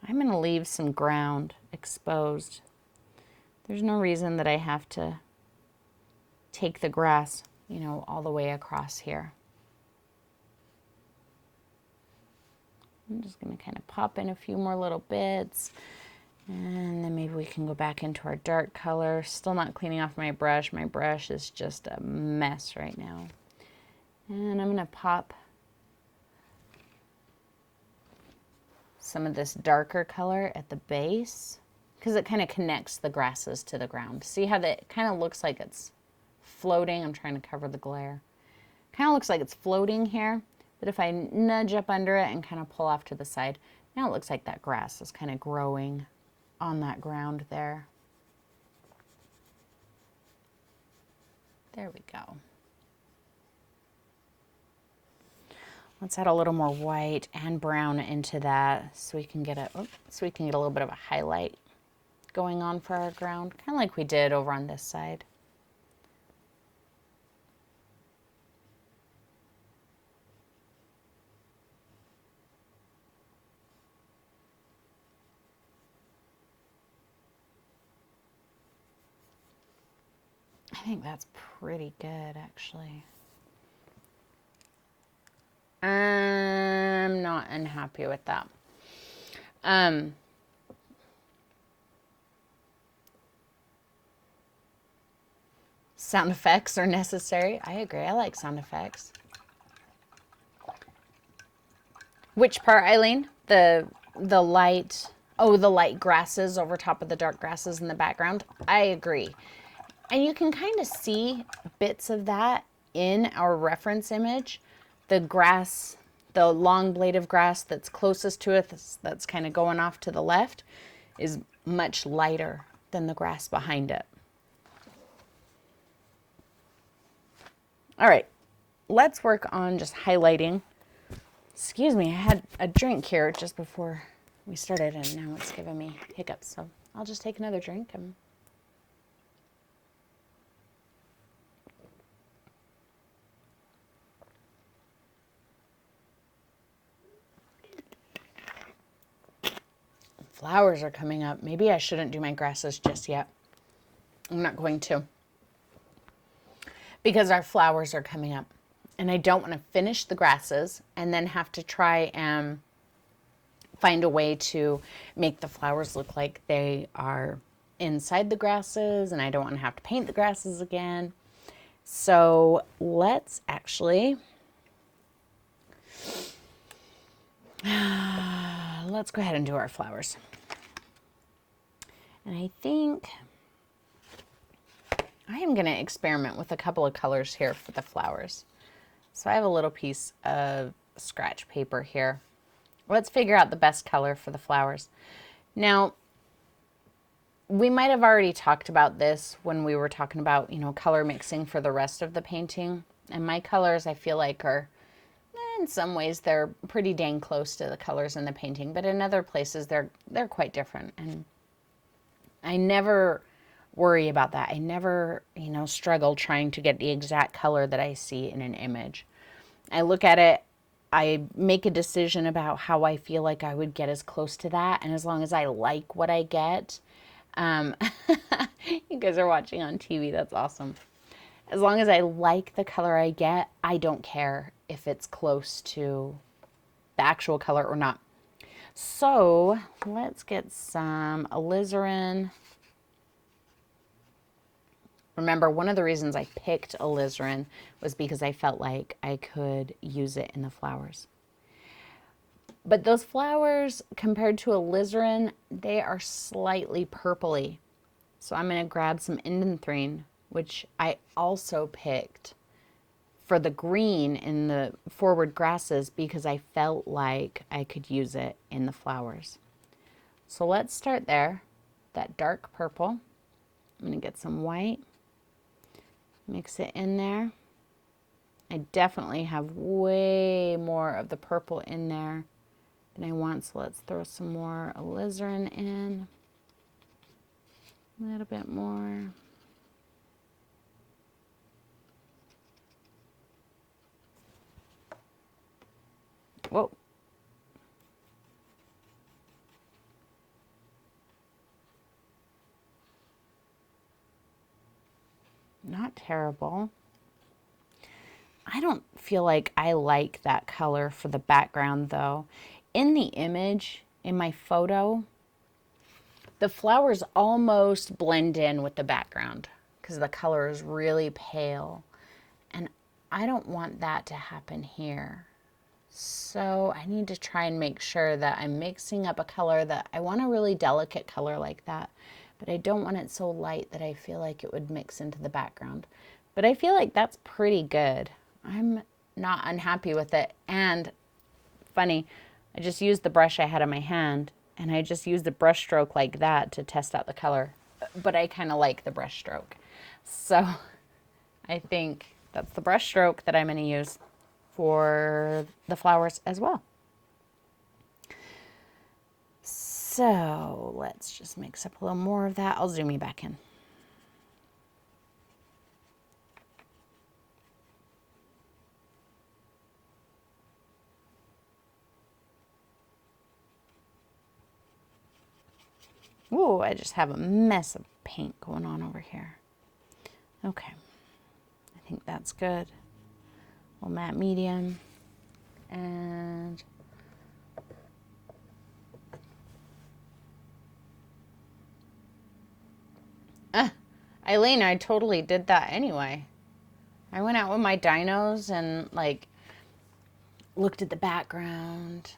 I'm going to leave some ground exposed. There's no reason that I have to take the grass, you know, all the way across here. I'm just going to kind of pop in a few more little bits. And then maybe we can go back into our dark color. Still not cleaning off my brush. My brush is just a mess right now. And I'm going to pop some of this darker color at the base because it kind of connects the grasses to the ground. See how that kind of looks like it's floating? I'm trying to cover the glare. Kind of looks like it's floating here, but if I nudge up under it and kind of pull off to the side, now it looks like that grass is kind of growing on that ground there. There we go. Let's add a little more white and brown into that so we can get a little bit of a highlight going on for our ground, kind of like we did over on this side. I think that's pretty good, actually. I'm not unhappy with that. Sound effects are necessary. I agree. I like sound effects. Which part, Eileen? The light, oh, the light grasses over top of the dark grasses in the background. I agree. And you can kind of see bits of that in our reference image. The grass, the long blade of grass that's closest to it, that's kind of going off to the left, is much lighter than the grass behind it. All right, let's work on just highlighting. Excuse me, I had a drink here just before we started and now it's giving me hiccups. So I'll just take another drink. Flowers are coming up. Maybe I shouldn't do my grasses just yet. I'm not going to. Because our flowers are coming up. And I don't want to finish the grasses and then have to try and find a way to make the flowers look like they are inside the grasses, and I don't want to have to paint the grasses again. So let's actually, let's go ahead and do our flowers. And I think I am going to experiment with a couple of colors here for the flowers. So I have a little piece of scratch paper here. Let's figure out the best color for the flowers. Now, we might have already talked about this when we were talking about, color mixing for the rest of the painting. And my colors, I feel like, are, in some ways, they're pretty dang close to the colors in the painting. But in other places, they're quite different. And I never worry about that. I never, struggle trying to get the exact color that I see in an image. I look at it, I make a decision about how I feel like I would get as close to that. And as long as I like what I get, you guys are watching on TV, that's awesome. As long as I like the color I get, I don't care if it's close to the actual color or not. So let's get some alizarin. Remember, one of the reasons I picked alizarin was because I felt like I could use it in the flowers. But those flowers, compared to alizarin, they are slightly purpley. So I'm going to grab some indanthrene, which I also picked for the green in the forward grasses because I felt like I could use it in the flowers. So let's start there, that dark purple. I'm going to get some white. Mix it in there. I definitely have way more of the purple in there than I want, so let's throw some more alizarin in. A little bit more. Whoa. Not terrible. I don't feel like I like that color for the background though. In the image, in my photo, the flowers almost blend in with the background because the color is really pale. And I don't want that to happen here. So I need to try and make sure that I'm mixing up a color that I want, a really delicate color like that. But I don't want it so light that I feel like it would mix into the background. But I feel like that's pretty good. I'm not unhappy with it. And funny, I just used the brush I had in my hand and I just used a brush stroke like that to test out the color. But I kind of like the brush stroke. So I think that's the brush stroke that I'm going to use for the flowers as well. So let's just mix up a little more of that. I'll zoom you back in. Ooh, I just have a mess of paint going on over here. Okay, I think that's good. Little matte medium. And Eileen, I totally did that anyway. I went out with my dinos and like looked at the background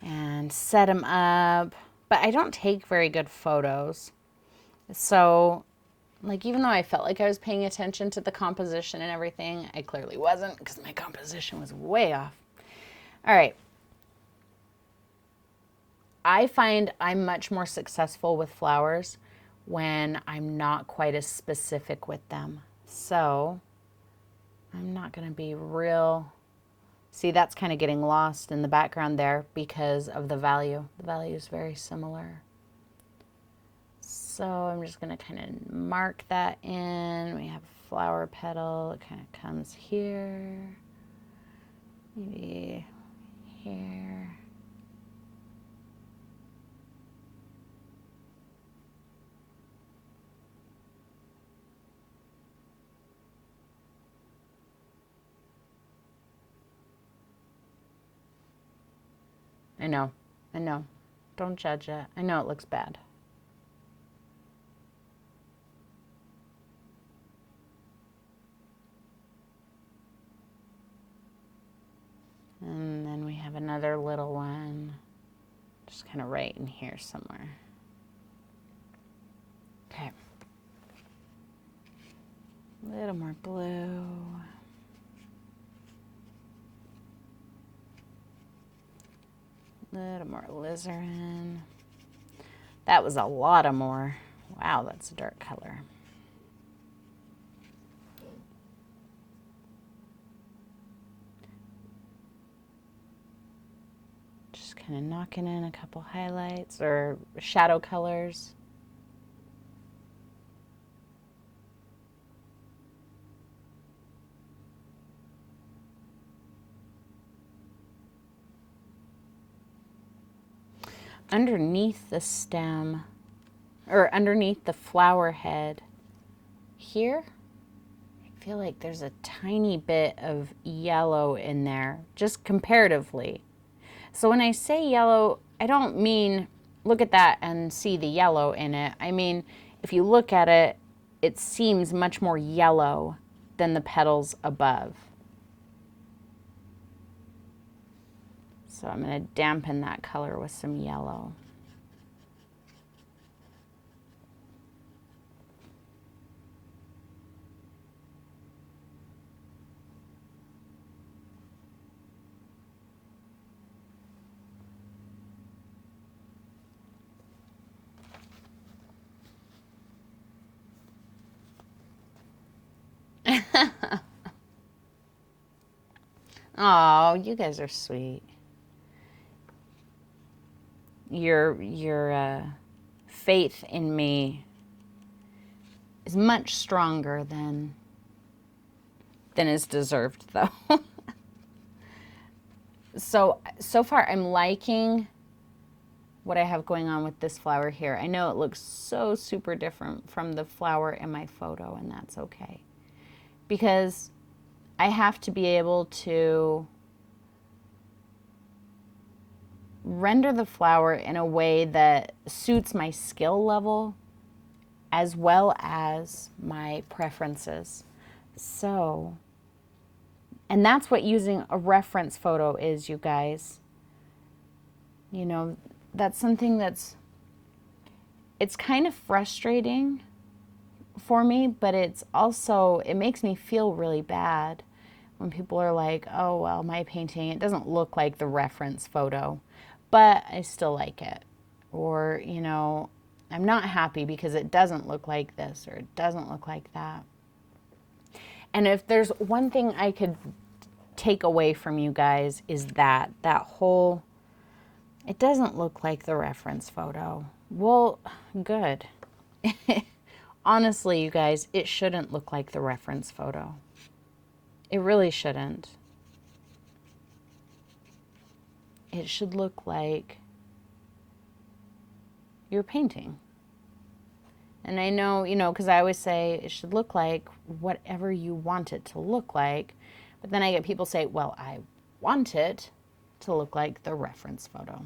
and set them up, but I don't take very good photos. So like, even though I felt like I was paying attention to the composition and everything, I clearly wasn't because my composition was way off. All right. I find I'm much more successful with flowers when I'm not quite as specific with them. So I'm not going to be real. See, that's kind of getting lost in the background there because of the value. The value is very similar. So I'm just going to kind of mark that in. We have a flower petal. It kind of comes here. Maybe here. I know. Don't judge it. I know it looks bad. And then we have another little one, just kind of right in here somewhere. Okay. A little more blue. A little more alizarin. That was a lot of more. Wow, that's a dark color. Just kind of knocking in a couple highlights or shadow colors. Underneath the stem, or underneath the flower head here, I feel like there's a tiny bit of yellow in there, just comparatively. So when I say yellow, I don't mean look at that and see the yellow in it. I mean, if you look at it, it seems much more yellow than the petals above. So I'm going to dampen that color with some yellow. Oh, you guys are sweet. Your faith in me is much stronger than is deserved, though. So far, I'm liking what I have going on with this flower here. I know it looks so super different from the flower in my photo, and that's okay. Because I have to be able to render the flower in a way that suits my skill level as well as my preferences. So, and that's what using a reference photo is, you guys. You know, that's something it's kind of frustrating for me, but it's also, it makes me feel really bad when people are like, oh, well, my painting, it doesn't look like the reference photo, but I still like it. Or, you know, I'm not happy because it doesn't look like this or it doesn't look like that. And if there's one thing I could take away from you guys is that whole, it doesn't look like the reference photo. Well, good. Honestly, you guys, it shouldn't look like the reference photo. It really shouldn't. It should look like your painting. And I know, you know, because I always say it should look like whatever you want it to look like. But then I get people say, well, I want it to look like the reference photo.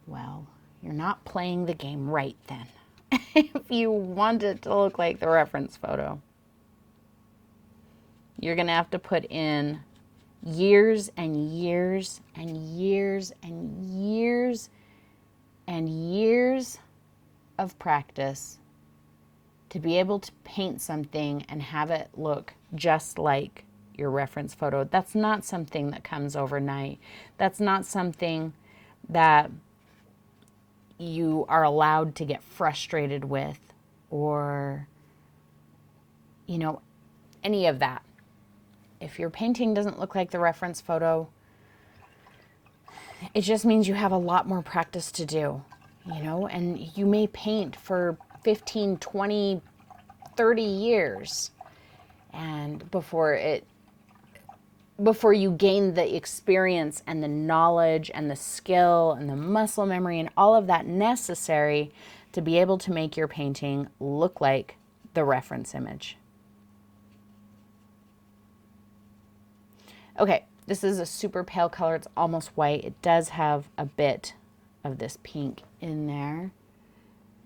Well, you're not playing the game right then. if you want it to look like the reference photo. You're going to have to put in years and years and years and years and years of practice to be able to paint something and have it look just like your reference photo. That's not something that comes overnight. That's not something that you are allowed to get frustrated with, or, you know, any of that. If your painting doesn't look like the reference photo, it just means you have a lot more practice to do, you know, and you may paint for 15, 20, 30 years and before you gain the experience and the knowledge and the skill and the muscle memory and all of that necessary to be able to make your painting look like the reference image. Okay, this is a super pale color. It's almost white. It does have a bit of this pink in there.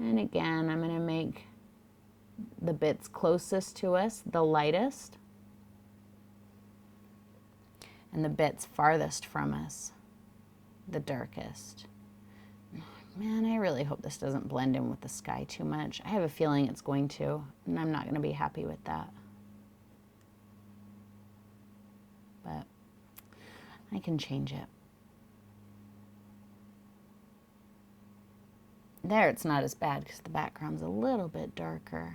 And again, I'm going to make the bits closest to us the lightest, and the bits farthest from us the darkest. Man, I really hope this doesn't blend in with the sky too much. I have a feeling it's going to, and I'm not going to be happy with that. But I can change it. There, it's not as bad because the background's a little bit darker.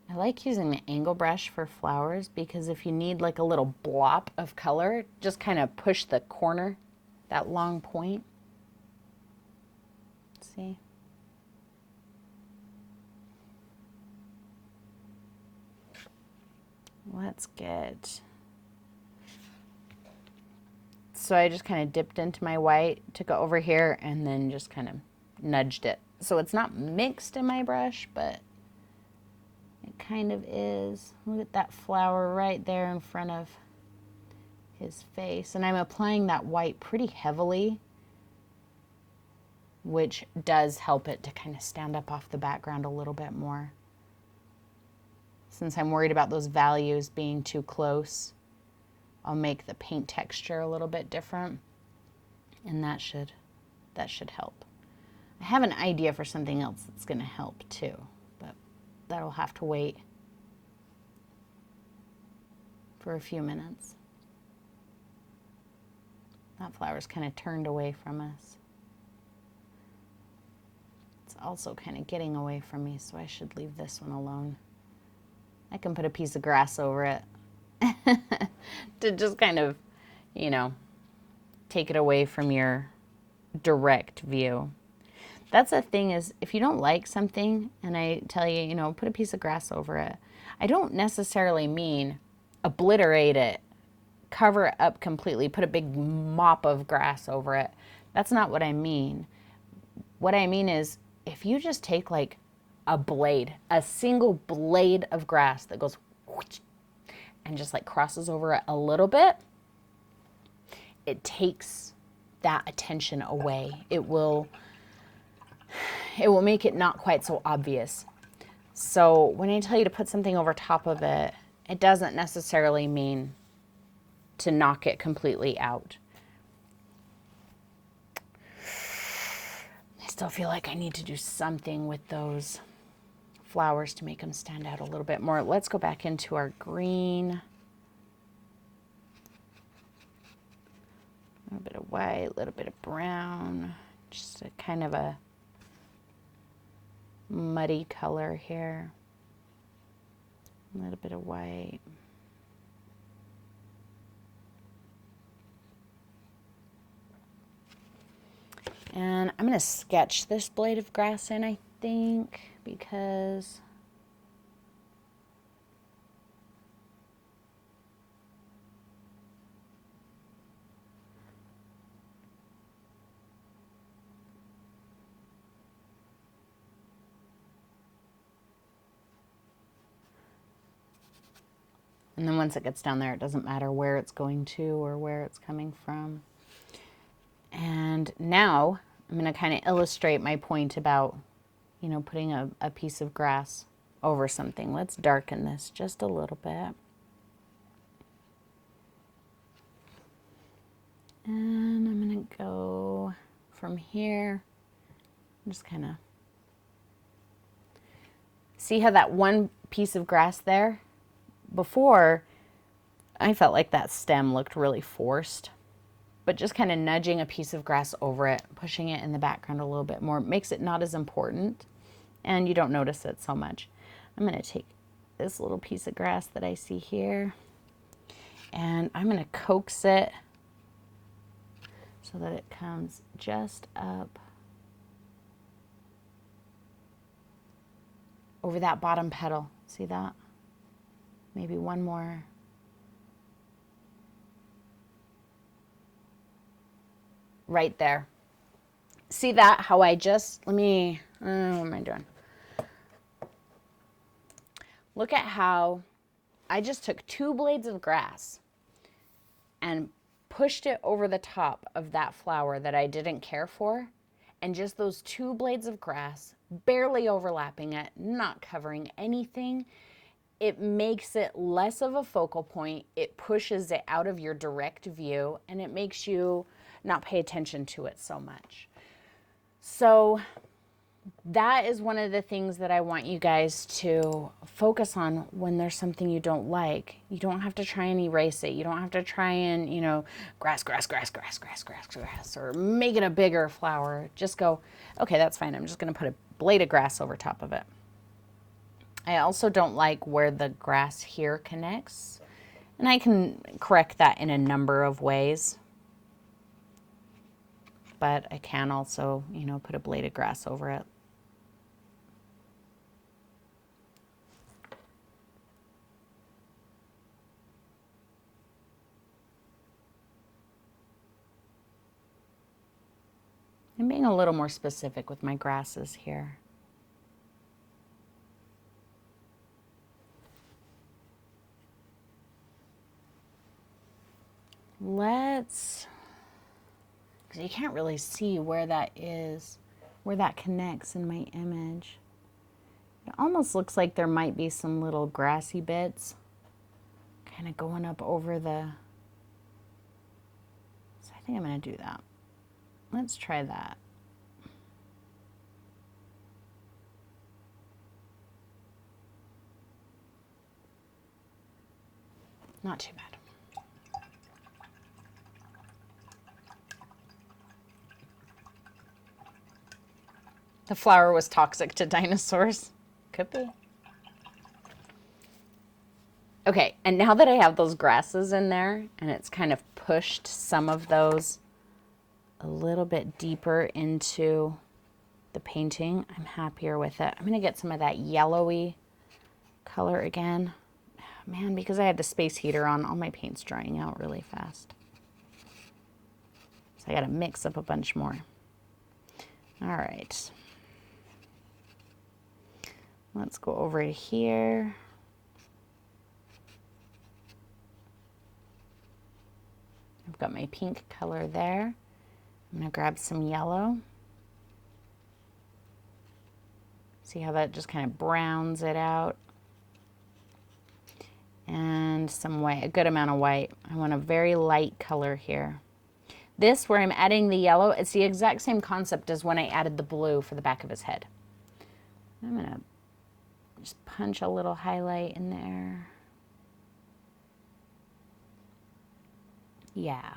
I like using the angle brush for flowers because if you need like a little blop of color, just kind of push the corner, that long point. See? Let's get... So I just kind of dipped into my white, took it over here, and then just kind of nudged it. So it's not mixed in my brush, but it kind of is. Look at that flower right there in front of his face. And I'm applying that white pretty heavily, which does help it to kind of stand up off the background a little bit more. Since I'm worried about those values being too close, I'll make the paint texture a little bit different, and that should help. I have an idea for something else that's going to help too, but that'll have to wait for a few minutes. That flower's kind of turned away from us. It's also kind of getting away from me, so I should leave this one alone. I can put a piece of grass over it to just kind of, you know, take it away from your direct view. That's the thing is, if you don't like something and I tell you, you know, put a piece of grass over it, I don't necessarily mean obliterate it, cover it up completely, put a big mop of grass over it. That's not what I mean. What I mean is, if you just take like a blade, a single blade of grass that goes whoosh, and just like crosses over it a little bit, it takes that attention away. It will make it not quite so obvious. So when I tell you to put something over top of it, it doesn't necessarily mean to knock it completely out. I still feel like I need to do something with those flowers to make them stand out a little bit more. Let's go back into our green. A little bit of white, a little bit of brown, just a kind of a muddy color here. A little bit of white. And I'm going to sketch this blade of grass in, I think, because And then once it gets down there, it doesn't matter where it's going to or where it's coming from. And now I'm going to kind of illustrate my point about, you know, putting a piece of grass over something. Let's darken this just a little bit. And I'm going to go from here, just kind of see how that one piece of grass there, before I felt like that stem looked really forced, but just kind of nudging a piece of grass over it, pushing it in the background a little bit more, makes it not as important and you don't notice it so much. I'm going to take this little piece of grass that I see here and I'm going to coax it so that it comes just up over that bottom petal. See that? Maybe one more. Right there. See that? How I just, what am I doing? Look at how I just took 2 blades of grass and pushed it over the top of that flower that I didn't care for. And just those 2 blades of grass, barely overlapping it, not covering anything. It makes it less of a focal point. It pushes it out of your direct view and it makes you not pay attention to it so much. So that is one of the things that I want you guys to focus on when there's something you don't like. You don't have to try and erase it. You don't have to try and, you know, grass, or make it a bigger flower. Just go, okay, that's fine. I'm just going to put a blade of grass over top of it. I also don't like where the grass here connects, and I can correct that in a number of ways. But I can also, you know, put a blade of grass over it. I'm being a little more specific with my grasses here. Let's, because you can't really see where that is, where that connects in my image. It almost looks like there might be some little grassy bits kind of going up over the, so I think I'm going to do that. Let's try that. Not too bad. The flower was toxic to dinosaurs. Could be. Okay, and now that I have those grasses in there and it's kind of pushed some of those a little bit deeper into the painting, I'm happier with it. I'm going to get some of that yellowy color again. Man, because I had the space heater on, all my paint's drying out really fast. So I got to mix up a bunch more. All right. Let's go over to here. I've got my pink color there. I'm going to grab some yellow. See how that just kind of browns it out. And some white, a good amount of white. I want a very light color here. This, where I'm adding the yellow, it's the exact same concept as when I added the blue for the back of his head. I'm going to just punch a little highlight in there. Yeah.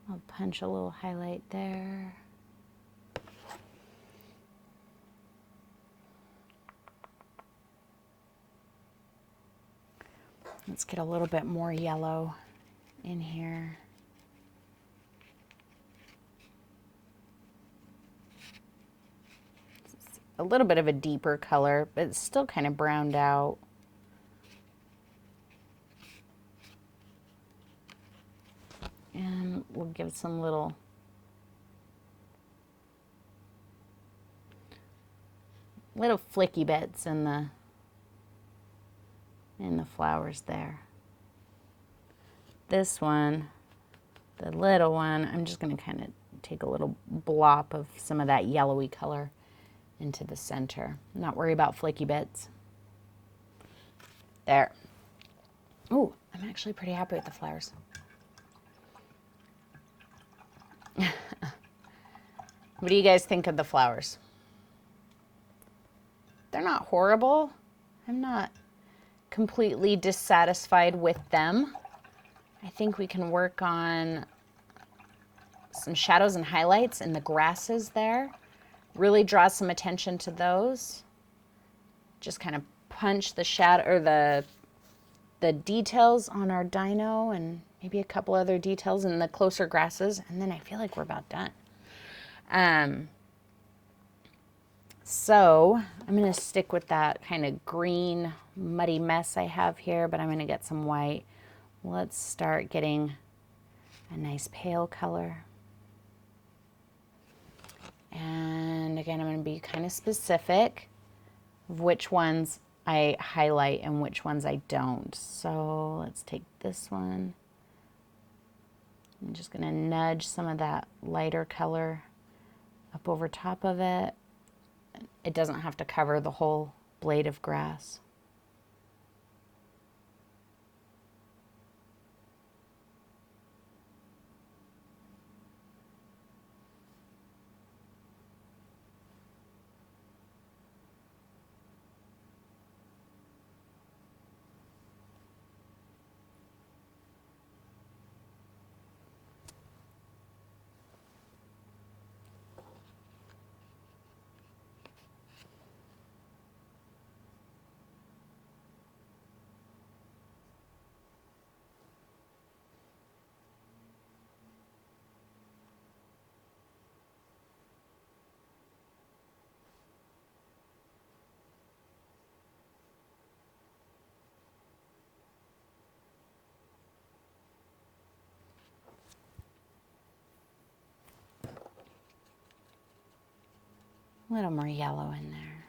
I'll punch a little highlight there. Let's get a little bit more yellow in here. It's a little bit of a deeper color, but it's still kind of browned out. And we'll give some little flicky bits in and the flowers there. This one, the little one, I'm just going to kind of take a little blop of some of that yellowy color into the center. Not worry about flaky bits. There. Ooh, I'm actually pretty happy with the flowers. What do you guys think of the flowers? They're not horrible. I'm not completely dissatisfied with them. I think we can work on some shadows and highlights in the grasses there. Really draw some attention to those. Just kind of punch the shadow or the details on our dino and maybe a couple other details in the closer grasses, and then I feel like we're about done. So I'm going to stick with that kind of green muddy mess I have here, but I'm going to get some white. Let's start getting a nice pale color. And again, I'm going to be kind of specific of which ones I highlight and which ones I don't. So let's take this one. I'm just going to nudge some of that lighter color up over top of it. It doesn't have to cover the whole blade of grass. A little more yellow in there.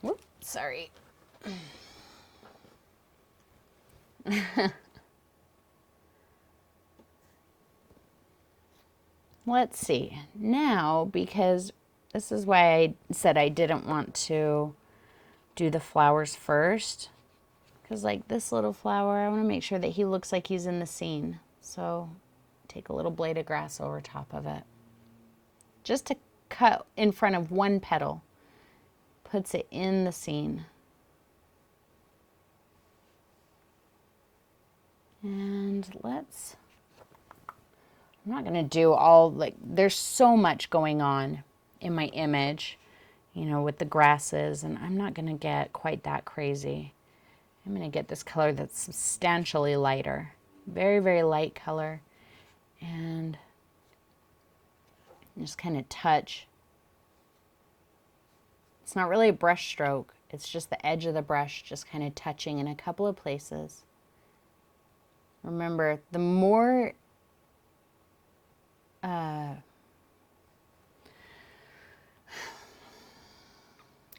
Whoops, sorry. Let's see. Now, because this is why I said I didn't want to do the flowers first, because like this little flower, I want to make sure that he looks like he's in the scene. So take a little blade of grass over top of it. Just to cut in front of one petal. Puts it in the scene. And let's, I'm not going to do all, like, there's so much going on in my image, you know, with the grasses, and I'm not going to get quite that crazy. I'm going to get this color that's substantially lighter. Very, very light color. And just kind of touch. It's not really a brush stroke. It's just the edge of the brush just kind of touching in a couple of places. Remember, the more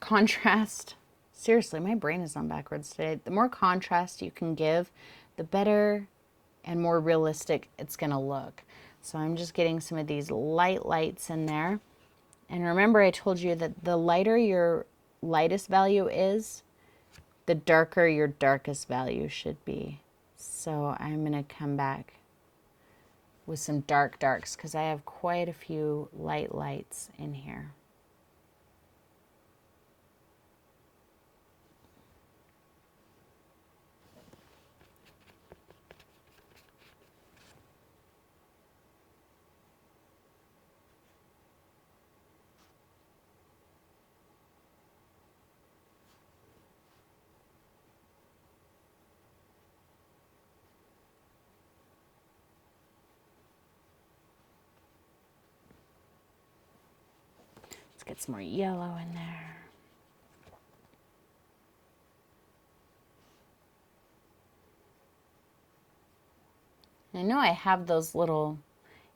contrast, seriously, my brain is on backwards today. The more contrast you can give, the better and more realistic it's going to look. So I'm just getting some of these lights in there. And remember, I told you that the lighter your lightest value is, the darker your darkest value should be. So I'm going to come back with some darks because I have quite a few lights in here. Get some more yellow in there. I know I have those little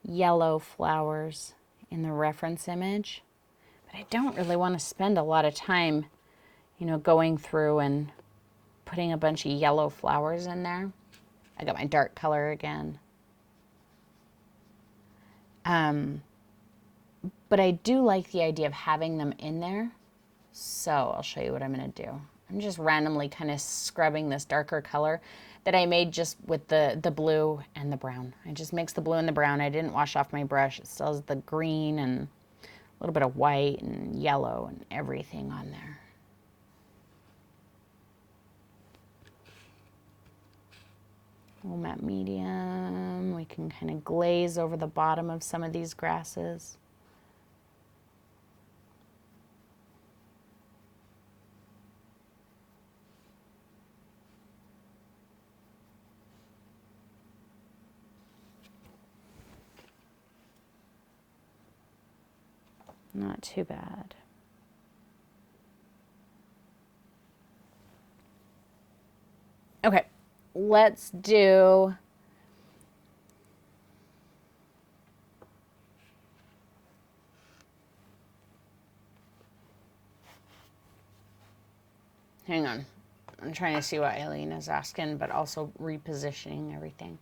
yellow flowers in the reference image, but I don't really want to spend a lot of time, you know, going through and putting a bunch of yellow flowers in there. I got my dark color again. But I do like the idea of having them in there. So I'll show you what I'm going to do. I'm just randomly kind of scrubbing this darker color that I made just with the blue and the brown. I just mixed the blue and the brown. I didn't wash off my brush. It still has the green and a little bit of white and yellow and everything on there. We'll matte medium. We can kind of glaze over the bottom of some of these grasses. Not too bad. Okay, let's do hang on. I'm trying to see what Eileen is asking, but also repositioning everything.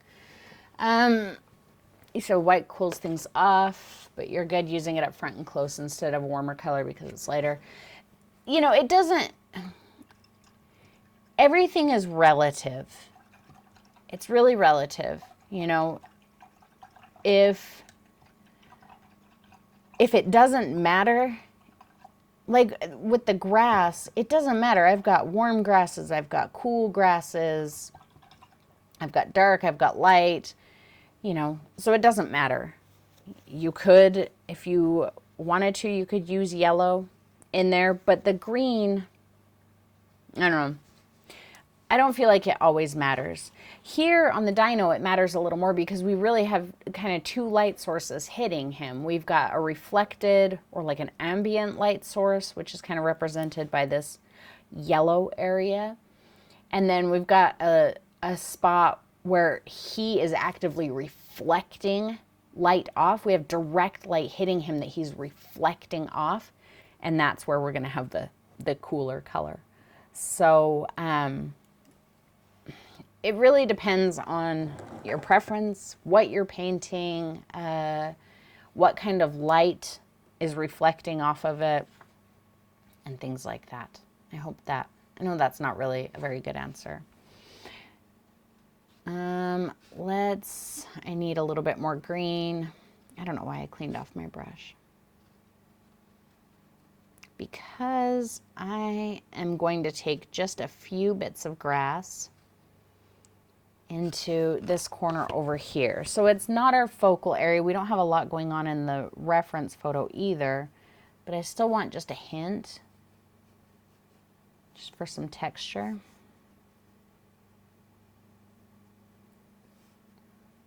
So white cools things off, but you're good using it up front and close instead of a warmer color because it's lighter. You know, it doesn't, everything is relative. It's really relative. You know, if it doesn't matter, like with the grass, it doesn't matter. I've got warm grasses, I've got cool grasses, I've got dark, I've got light, you know, so it doesn't matter. You could, if you wanted to, you could use yellow in there, but the green, I don't know. I don't feel like it always matters. Here on the dino, it matters a little more because we really have kind of two light sources hitting him. We've got a reflected or like an ambient light source, which is kind of represented by this yellow area. And then we've got a spot where he is actively reflecting light off. We have direct light hitting him that he's reflecting off. And that's where we're going to have the cooler color. So, it really depends on your preference, what you're painting, what kind of light is reflecting off of it, and things like that. I know that's not really a very good answer. I need a little bit more green. I don't know why I cleaned off my brush. Because I am going to take just a few bits of grass into this corner over here. So it's not our focal area. We don't have a lot going on in the reference photo either, but I still want just a hint, just for some texture.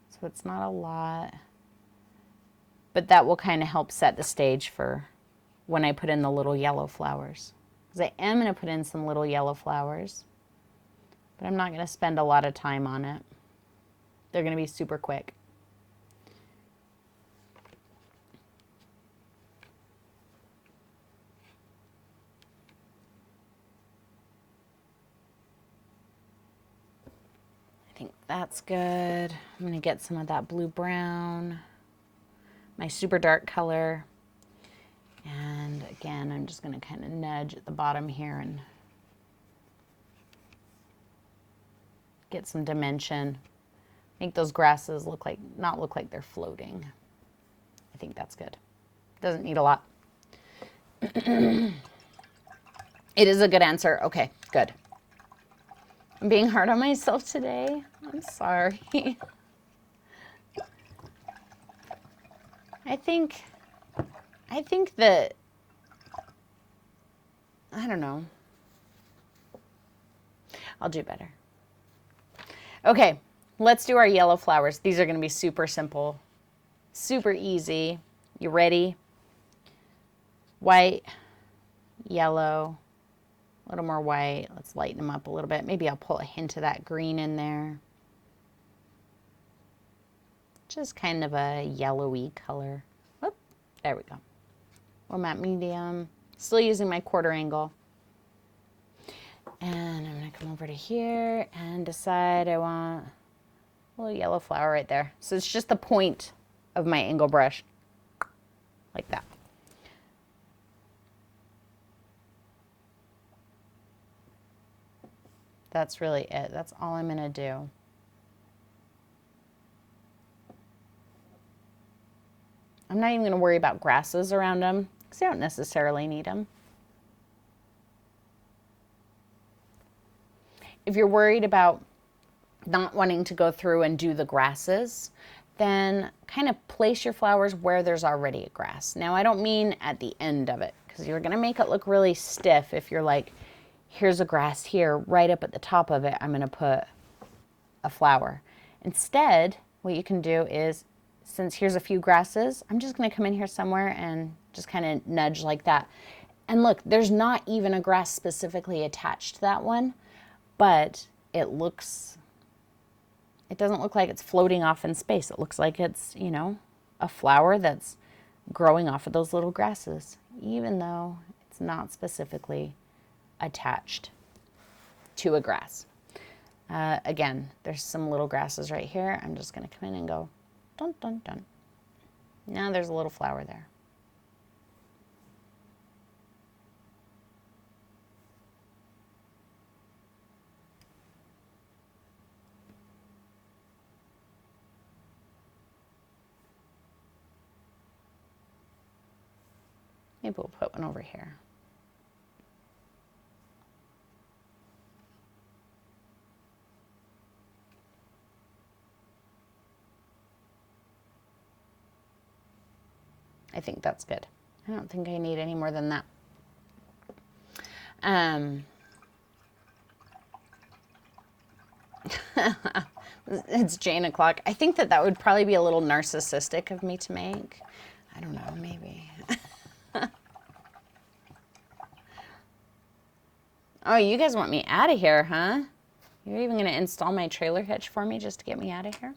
So it's not a lot, but that will kind of help set the stage for when I put in the little yellow flowers. Because I am going to put in some little yellow flowers, but I'm not going to spend a lot of time on it. They're going to be super quick. I think that's good. I'm going to get some of that blue-brown, my super dark color. And again, I'm just going to kind of nudge at the bottom here and get some dimension. Make those grasses not look like they're floating. I think that's good. Doesn't need a lot. It is a good answer. Okay, good. I'm being hard on myself today. I'm sorry. I think that, I don't know. I'll do better. Okay, let's do our yellow flowers. These are going to be super simple, super easy. You ready? White, yellow, a little more white. Let's lighten them up a little bit. Maybe I'll pull a hint of that green in there. Just kind of a yellowy color. Whoop, there we go. Well, matte medium. Still using my quarter angle. And I'm going to come over to here and decide I want a little yellow flower right there. So it's just the point of my angle brush, like that. That's really it. That's all I'm going to do. I'm not even going to worry about grasses around them because I don't necessarily need them. If you're worried about not wanting to go through and do the grasses, then kind of place your flowers where there's already a grass. Now, I don't mean at the end of it, because you're going to make it look really stiff if you're like, here's a grass here, right up at the top of it, I'm going to put a flower. Instead, what you can do is, since here's a few grasses, I'm just going to come in here somewhere and just kind of nudge like that. And look, there's not even a grass specifically attached to that one, but it doesn't look like it's floating off in space. It looks like it's, you know, a flower that's growing off of those little grasses, even though it's not specifically attached to a grass. Again, there's some little grasses right here. I'm just going to come in and go, dun, dun, dun. Now there's a little flower there. Maybe we'll put one over here. I think that's good. I don't think I need any more than that. It's Jane o'clock. I think that would probably be a little narcissistic of me to make. I don't know, maybe. Oh, you guys want me out of here, huh? You're even going to install my trailer hitch for me just to get me out of here?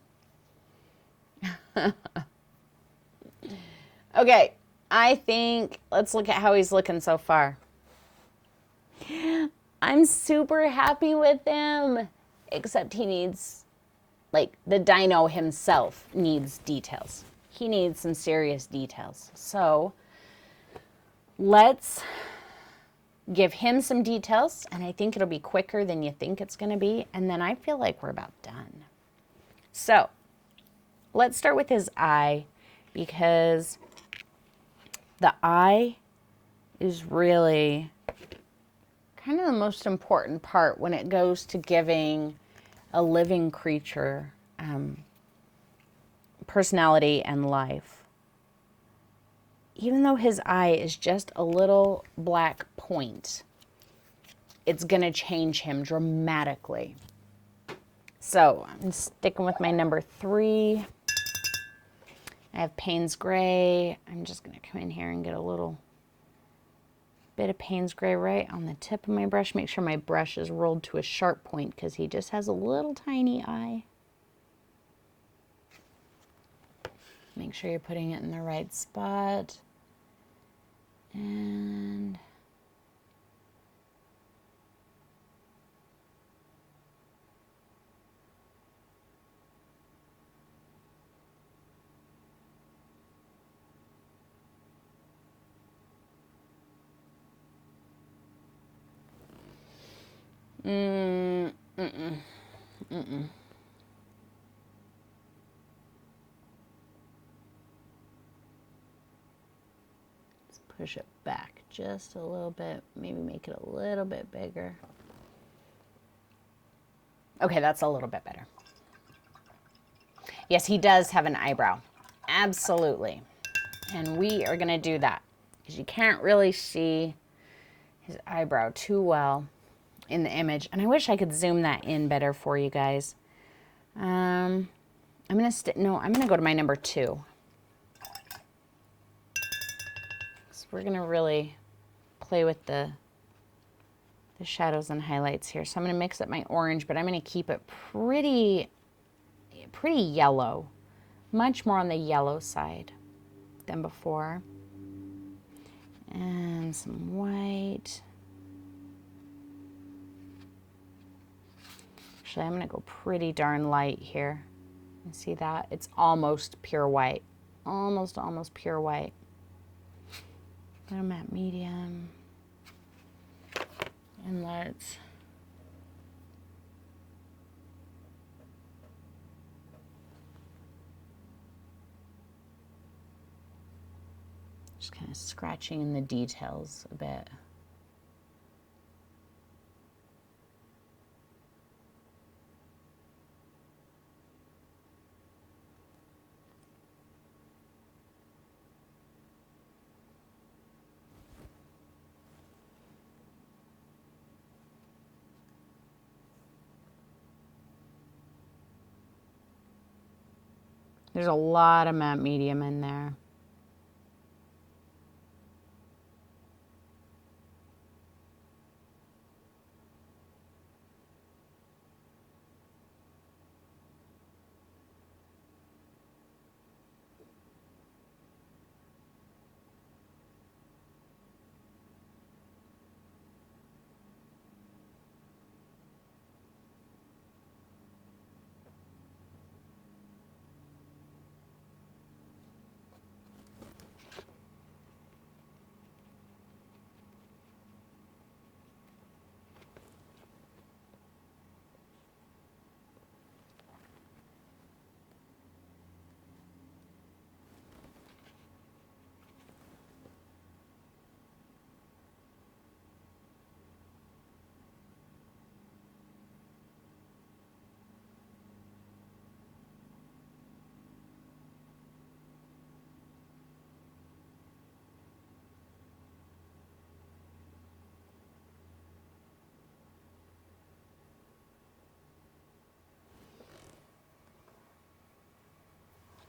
Okay, I think, let's look at how he's looking so far. I'm super happy with him, except he needs, like, the dino himself needs details. He needs some serious details. So let's give him some details, and I think it'll be quicker than you think it's going to be, and then I feel like we're about done. So let's start with his eye, because the eye is really kind of the most important part when it goes to giving a living creature personality and life. Even though his eye is just a little black point, it's going to change him dramatically. So I'm sticking with my number 3. I have Payne's Gray. I'm just going to come in here and get a little bit of Payne's Gray right on the tip of my brush. Make sure my brush is rolled to a sharp point because he just has a little tiny eye. Make sure you're putting it in the right spot. And let's push it back just a little bit, maybe make it a little bit bigger. Okay, that's a little bit better. Yes, he does have an eyebrow. Absolutely. And we are going to do that because you can't really see his eyebrow too well in the image. And I wish I could zoom that in better for you guys. I'm going to go to my number 2. So we're going to really play with the shadows and highlights here. So I'm going to mix up my orange, but I'm going to keep it pretty yellow. much more on the yellow side than before. And some white. Actually, I'm going to go pretty darn light here. You see that? It's almost pure white. Almost pure white. Little matte medium. And let's just kind of scratching in the details a bit. There's a lot of matte medium in there.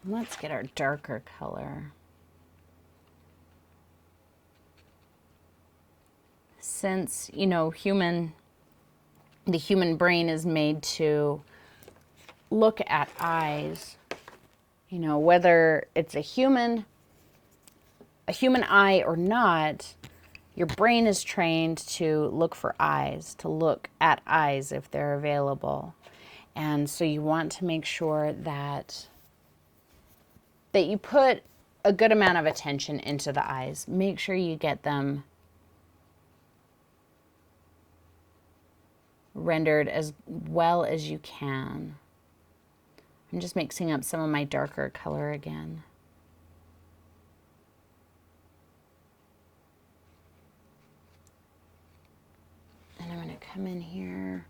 Let's get our darker color. Since, you know, the human brain is made to look at eyes, you know, whether it's a human eye or not, your brain is trained to look for eyes, to look at eyes if they're available. And so you want to make sure that you put a good amount of attention into the eyes. Make sure you get them rendered as well as you can. I'm just mixing up some of my darker color again. And I'm going to come in here.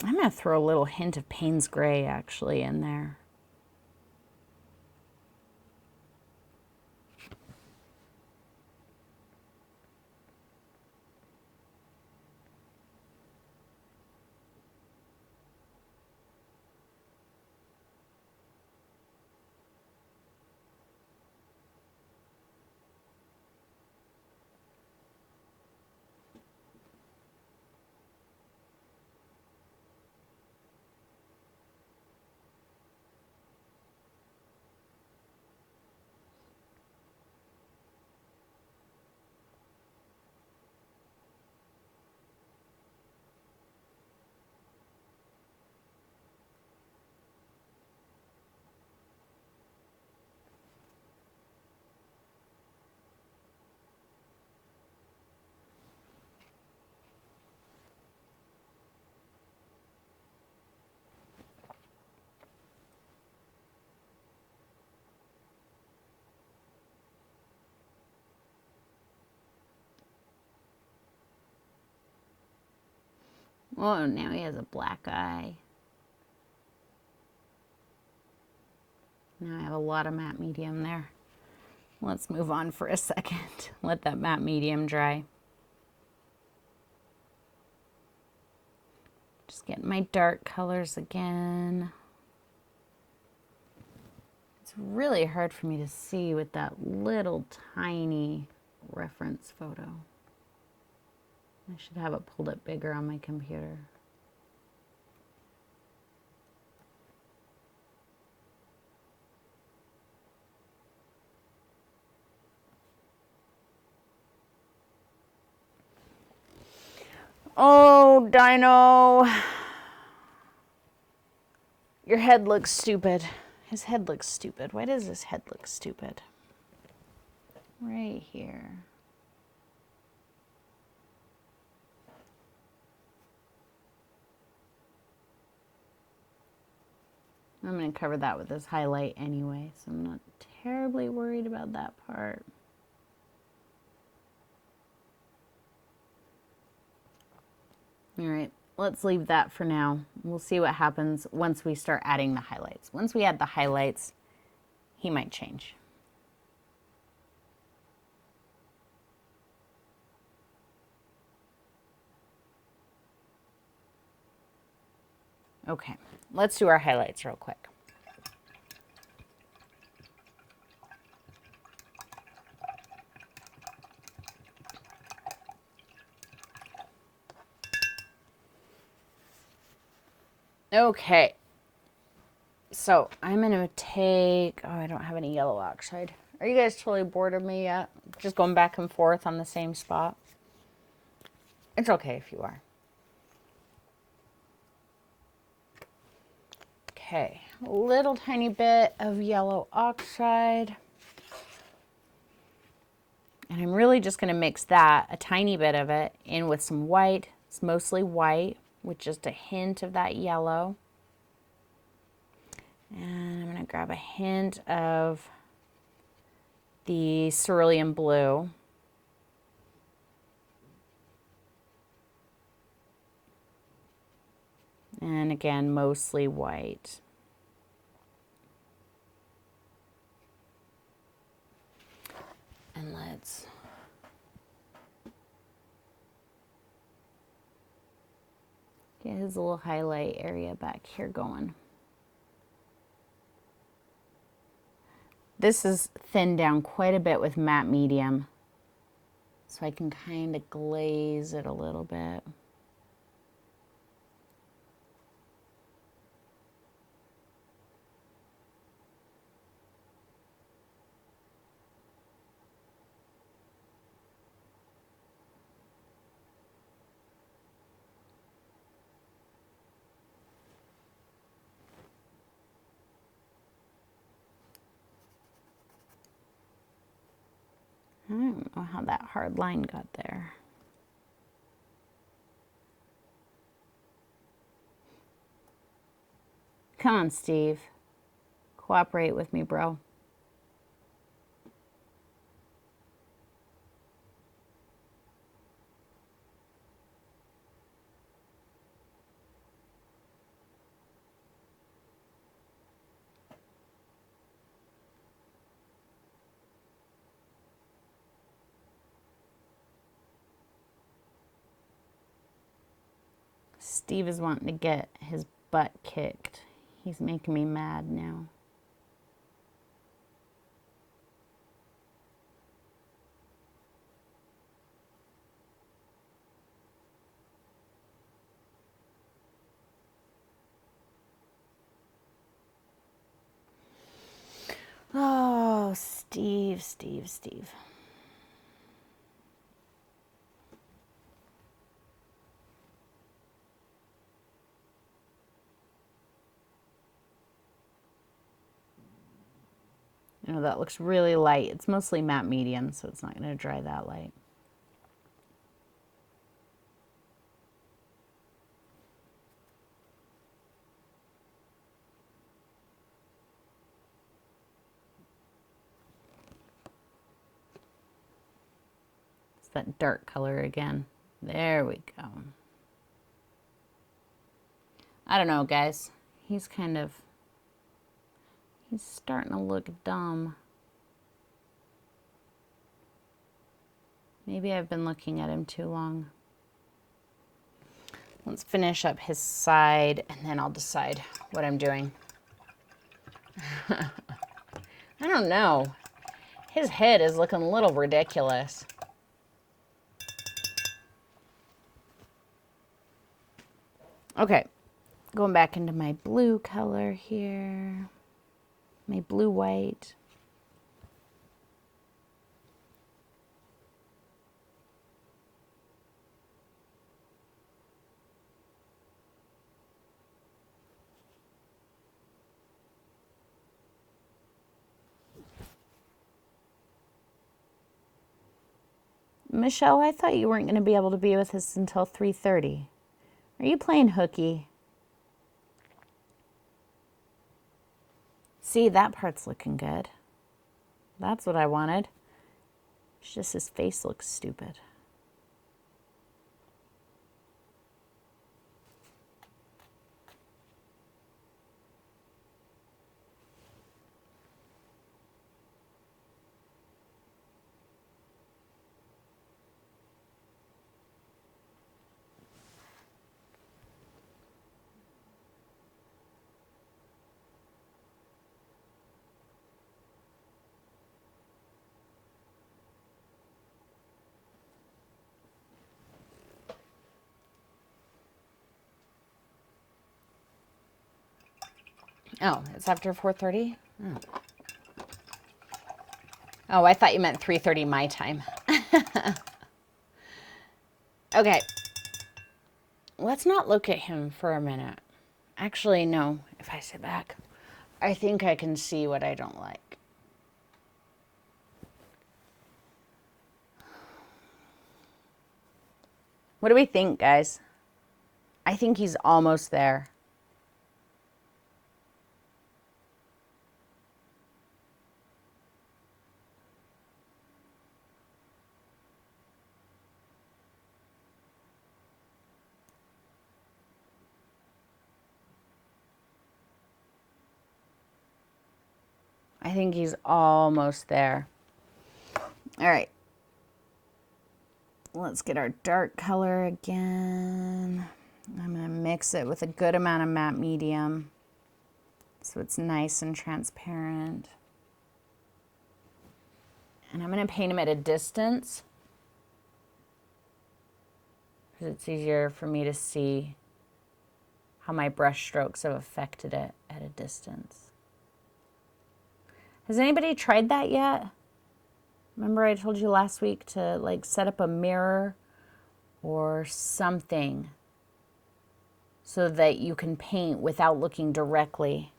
I'm going to throw a little hint of Payne's Gray actually in there. Oh, now he has a black eye. Now I have a lot of matte medium there. Let's move on for a second. Let that matte medium dry. Just getting my dark colors again. It's really hard for me to see with that little tiny reference photo. I should have it pulled up bigger on my computer. Oh, Dino. Your head looks stupid. His head looks stupid. Why does his head look stupid? Right here. I'm going to cover that with this highlight anyway, so I'm not terribly worried about that part. All right, let's leave that for now. We'll see what happens once we start adding the highlights. Once we add the highlights, he might change. Okay, let's do our highlights real quick. Okay, so I'm going to take, oh, I don't have any yellow oxide. Are you guys totally bored of me yet? Just going back and forth on the same spot? It's okay if you are. Okay, a little tiny bit of yellow oxide. And I'm really just going to mix that, a tiny bit of it, in with some white. It's mostly white with just a hint of that yellow. And I'm going to grab a hint of the cerulean blue. And again, mostly white. And let's get his little highlight area back here going. This is thinned down quite a bit with matte medium, so I can kind of glaze it a little bit. I don't know how that hard line got there. Come on, Steve. Cooperate with me, bro. Steve is wanting to get his butt kicked. He's making me mad now. Oh, Steve, Steve, Steve. You know, that looks really light. It's mostly matte medium, so it's not going to dry that light. It's that dark color again. There we go. I don't know, guys. He's starting to look dumb. Maybe I've been looking at him too long. Let's finish up his side and then I'll decide what I'm doing. I don't know. His head is looking a little ridiculous. Okay, going back into my blue color here, my blue-white. Michelle, I thought you weren't going to be able to be with us until 3:30. Are you playing hooky? See, that part's looking good. That's what I wanted. It's just his face looks stupid. Oh, it's after 4:30? Oh. Oh, I thought you meant 3:30 my time. Okay. Let's not look at him for a minute. Actually, no. If I sit back, I think I can see what I don't like. What do we think, guys? I think he's almost there. I think he's almost there. All right. Let's get our dark color again. I'm going to mix it with a good amount of matte medium so it's nice and transparent. And I'm going to paint him at a distance because it's easier for me to see how my brush strokes have affected it at a distance. Has anybody tried that yet? Remember I told you last week to like set up a mirror or something so that you can paint without looking directly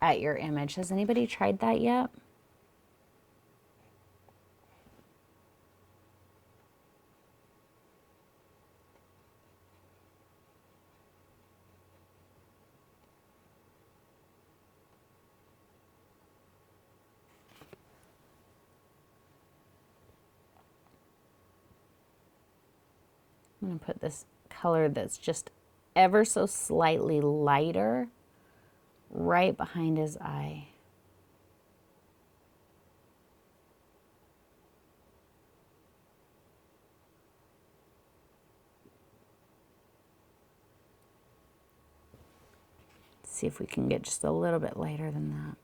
at your image. Has anybody tried that yet? I'm going to put this color that's just ever so slightly lighter right behind his eye. See if we can get just a little bit lighter than that.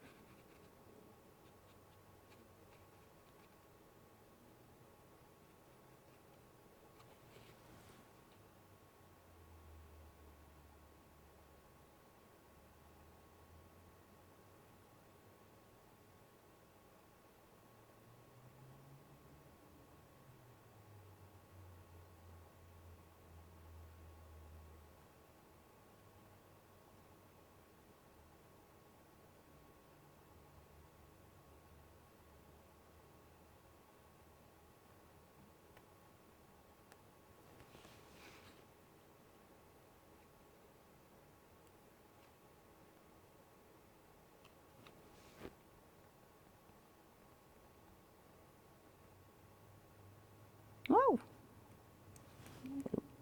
Whoa.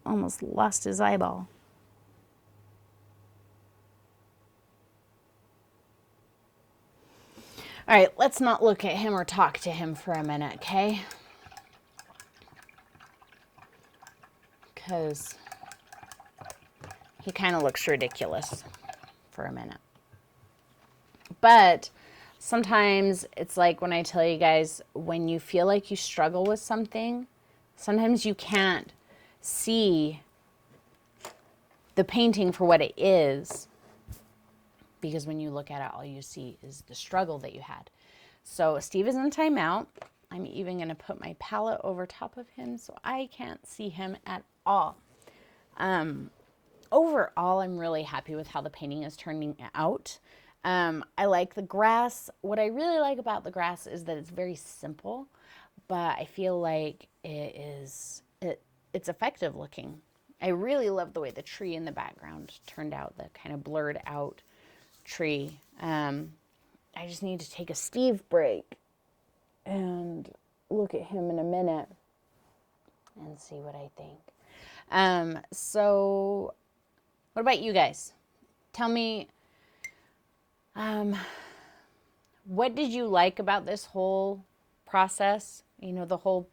Almost lost his eyeball. All right, let's not look at him or talk to him for a minute, okay? Because he kind of looks ridiculous for a minute. But sometimes it's like when I tell you guys, when you feel like you struggle with something, sometimes you can't see the painting for what it is, because when you look at it, all you see is the struggle that you had. So Steve is in timeout. I'm even going to put my palette over top of him so I can't see him at all. Overall, I'm really happy with how the painting is turning out. I like the grass. What I really like about the grass is that it's very simple, but I feel like it's effective looking. I really love the way the tree in the background turned out, the kind of blurred out tree. I just need to take a Steve break and look at him in a minute and see what I think. So what about you guys? Tell me, what did you like about this whole process? You know, the whole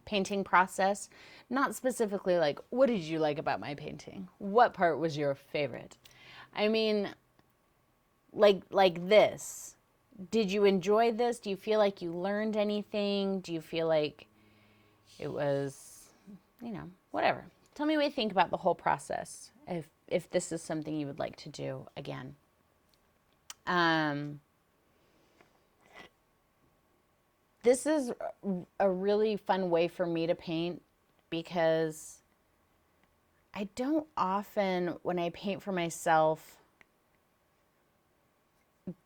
painting process. Not specifically like, what did you like about my painting? What part was your favorite? I mean, like this. Did you enjoy this? Do you feel like you learned anything? Do you feel like it was, you know, whatever. Tell me what you think about the whole process, if this is something you would like to do again. This is a really fun way for me to paint because I don't often, when I paint for myself,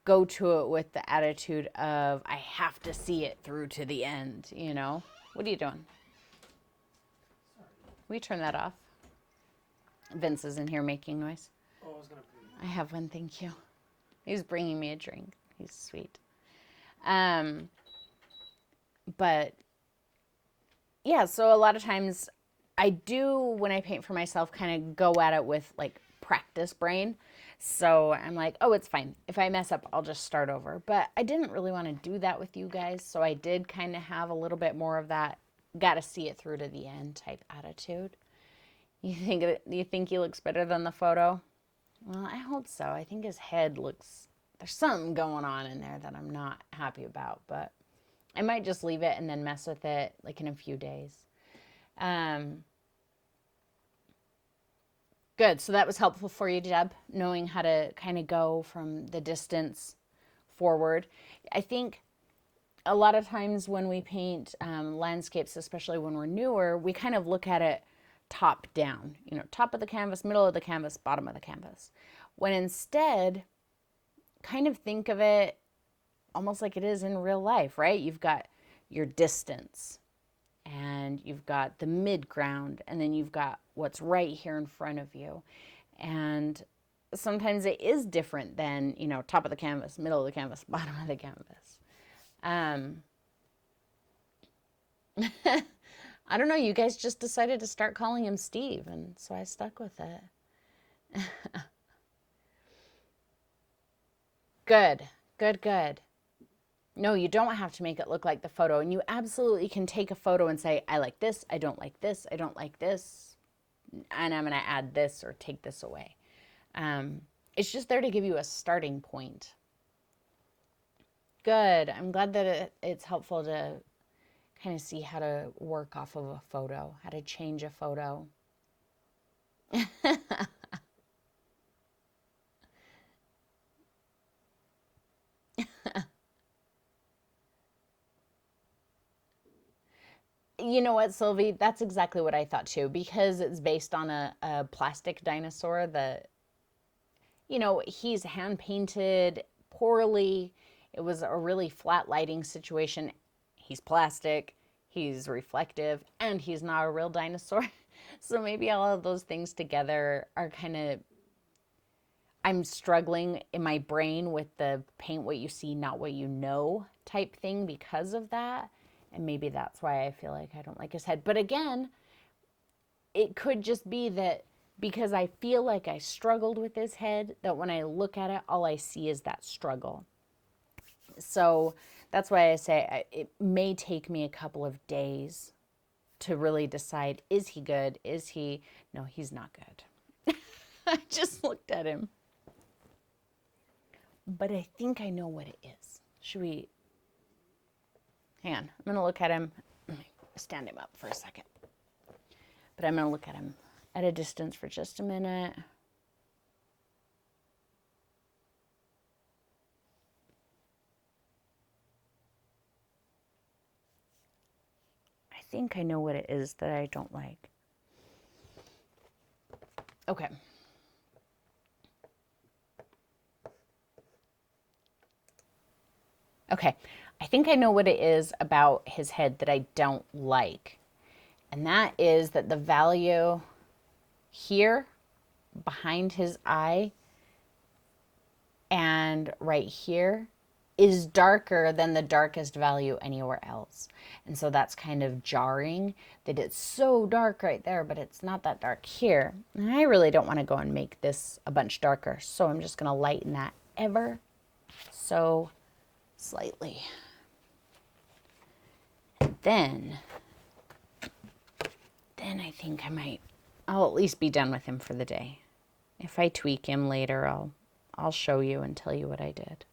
go to it with the attitude of I have to see it through to the end, you know? What are you doing? Will you turn that off? Vince is in here making noise. Oh, I was gonna put it. I have one, thank you. He's bringing me a drink. He's sweet. But yeah, so a lot of times I do, when I paint for myself, kind of go at it with like practice brain. So I'm like, oh, it's fine. If I mess up, I'll just start over. But I didn't really want to do that with you guys. So I did kind of have a little bit more of that, got to see it through to the end type attitude. You think he looks better than the photo? Well, I hope so. I think his head looks, there's something going on in there that I'm not happy about, but I might just leave it and then mess with it like in a few days. Good. So that was helpful for you, Deb, knowing how to kind of go from the distance forward. I think a lot of times when we paint landscapes, especially when we're newer, we kind of look at it top down, you know, top of the canvas, middle of the canvas, bottom of the canvas. When instead, kind of think of it almost like it is in real life, right? You've got your distance and you've got the mid-ground and then you've got what's right here in front of you. And sometimes it is different than, you know, top of the canvas, middle of the canvas, bottom of the canvas. I don't know, you guys just decided to start calling him Steve, and so I stuck with it. Good, good, good. No, you don't have to make it look like the photo, and you absolutely can take a photo and say, I like this, I don't like this, I don't like this, and I'm going to add this or take this away. It's just there to give you a starting point. Good. I'm glad that it's helpful to kind of see how to work off of a photo, how to change a photo. You know what, Sylvie? That's exactly what I thought too, because it's based on a plastic dinosaur that, you know, he's hand painted poorly. It was a really flat lighting situation. He's plastic, he's reflective, and he's not a real dinosaur. So maybe all of those things together are kind of, I'm struggling in my brain with the paint what you see, not what you know type thing because of that. And maybe that's why I feel like I don't like his head. But again, it could just be that because I feel like I struggled with his head, that when I look at it, all I see is that struggle. So that's why I say it may take me a couple of days to really decide, is he good? Is he, no, he's not good. I just looked at him. But I think I know what it is. Should we, hang on, I'm gonna look at him. Let me stand him up for a second. But I'm gonna look at him at a distance for just a minute. I think I know what it is that I don't like. Okay. Okay, I think I know what it is about his head that I don't like. And that is that the value here behind his eye and right here is darker than the darkest value anywhere else. And so that's kind of jarring that it's so dark right there, but it's not that dark here. And I really don't want to go and make this a bunch darker. So I'm just going to lighten that ever so slightly. And then I think I'll at least be done with him for the day. If I tweak him later, I'll show you and tell you what I did.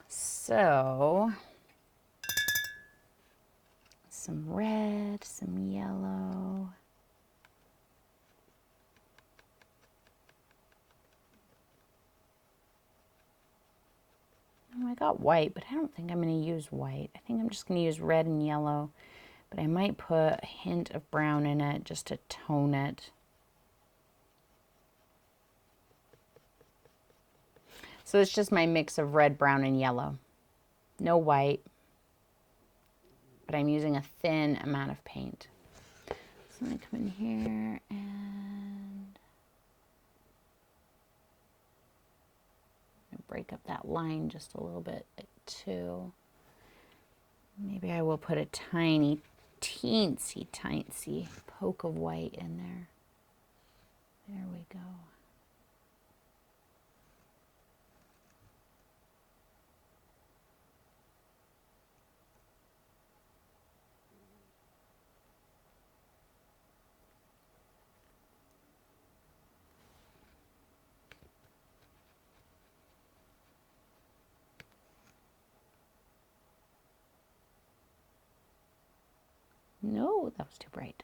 So, some red, some yellow. Oh, I got white, but I don't think I'm going to use white. I think I'm just going to use red and yellow, but I might put a hint of brown in it just to tone it. So it's just my mix of red, brown, and yellow. No white, but I'm using a thin amount of paint. So I'm going to come in here and break up that line just a little bit too. Maybe I will put a tiny, teensy poke of white in there. There we go. No, that was too bright.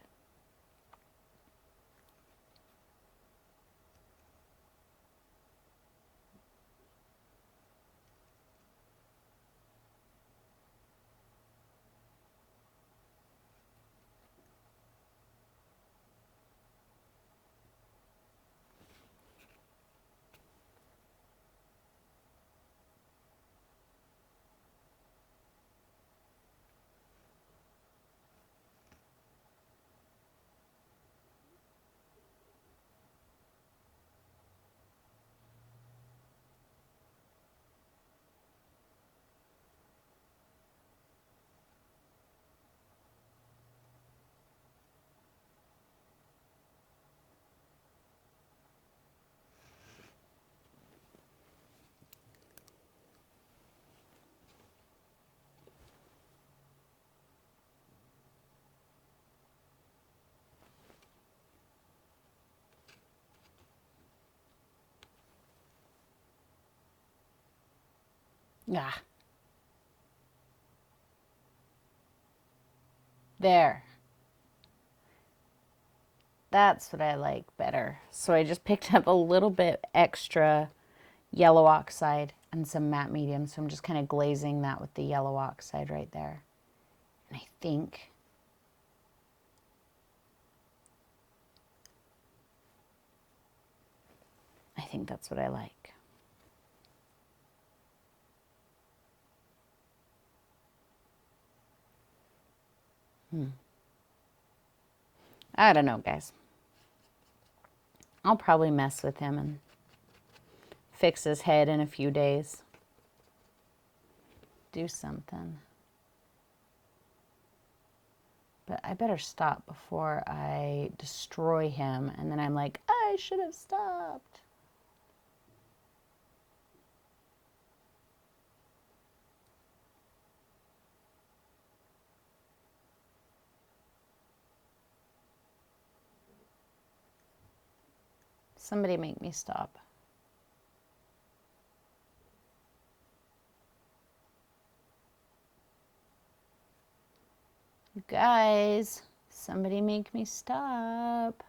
Yeah. There. That's what I like better. So I just picked up a little bit extra yellow oxide and some matte medium. So I'm just kind of glazing that with the yellow oxide right there. And I think that's what I like. I don't know, guys. I'll probably mess with him and fix his head in a few days. Do something. But I better stop before I destroy him. And then I'm like, I should have stopped. Somebody make me stop. You guys. Somebody make me stop.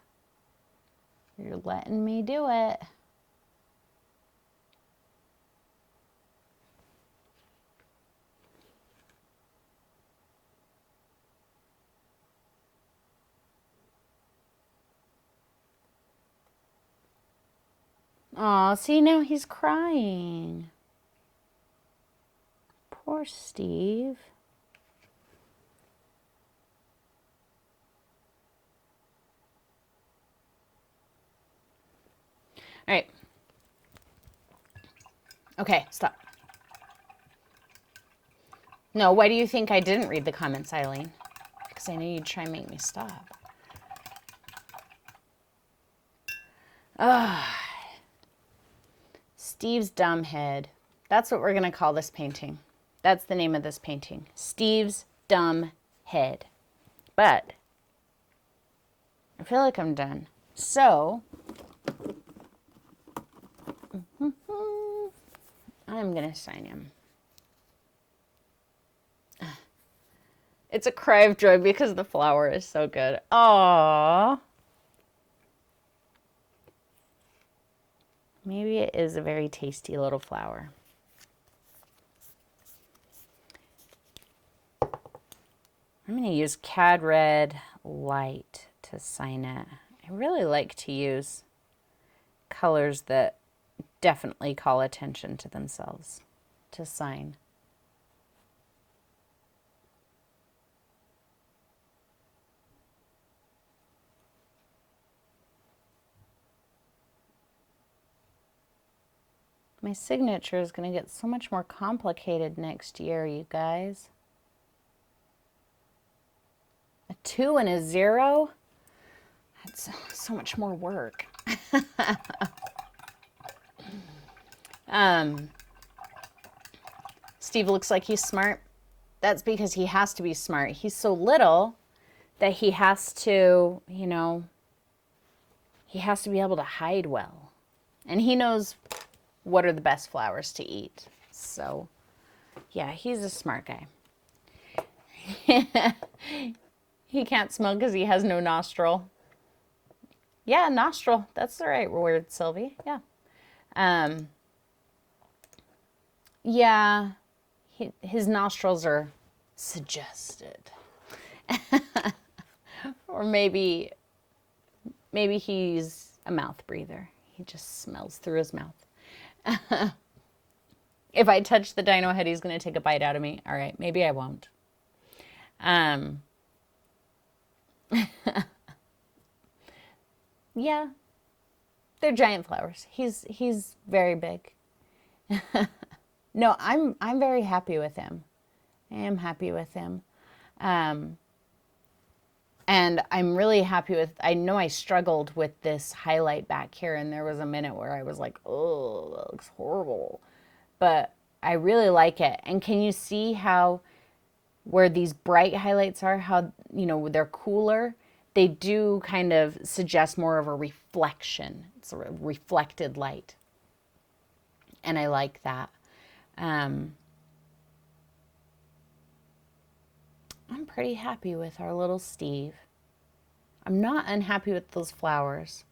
You're letting me do it. Aw, see, now he's crying. Poor Steve. All right. Okay, stop. No, why do you think I didn't read the comments, Eileen? Because I knew you'd try and make me stop. Ah, Steve's dumb head. That's what we're going to call this painting. That's the name of this painting. Steve's dumb head. But I feel like I'm done. So I'm going to sign him. It's a cry of joy because the flower is so good. Aww. Maybe it is a very tasty little flower. I'm going to use Cad Red Light to sign it. I really like to use colors that definitely call attention to themselves to sign. My signature is going to get so much more complicated next year, you guys. A 2 and a 0? That's so much more work. Steve looks like he's smart. That's because he has to be smart. He's so little that he has to, you know, he has to be able to hide well. And he knows what are the best flowers to eat. So, yeah, he's a smart guy. He can't smell because he has no nostril. Yeah, nostril. That's the right word, Sylvie. Yeah. Yeah, his nostrils are suggested. Or maybe he's a mouth breather. He just smells through his mouth. If I touch the dino head, he's going to take a bite out of me. All right, maybe I won't. Yeah, they're giant flowers. He's very big. No, I'm very happy with him. I am happy with him. And I'm really happy with, I know I struggled with this highlight back here, and there was a minute where I was like, oh, that looks horrible. But I really like it. And can you see how, where these bright highlights are, how, you know, they're cooler? They do kind of suggest more of a reflection. It's a reflected light. And I like that. I'm pretty happy with our little Steve. I'm not unhappy with those flowers.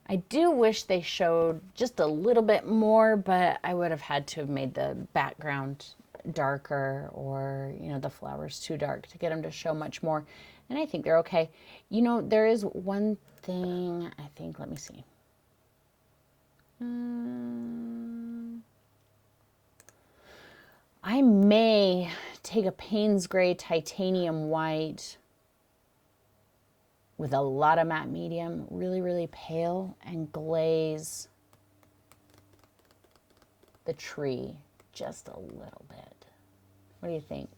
I do wish they showed just a little bit more, but I would have had to have made the background darker, or, you know, the flowers too dark to get them to show much more. And I think they're okay. You know, there is one thing, I think, let me see. I may take a Payne's Gray Titanium White with a lot of matte medium, really, really pale, and glaze the tree just a little bit. What do you think?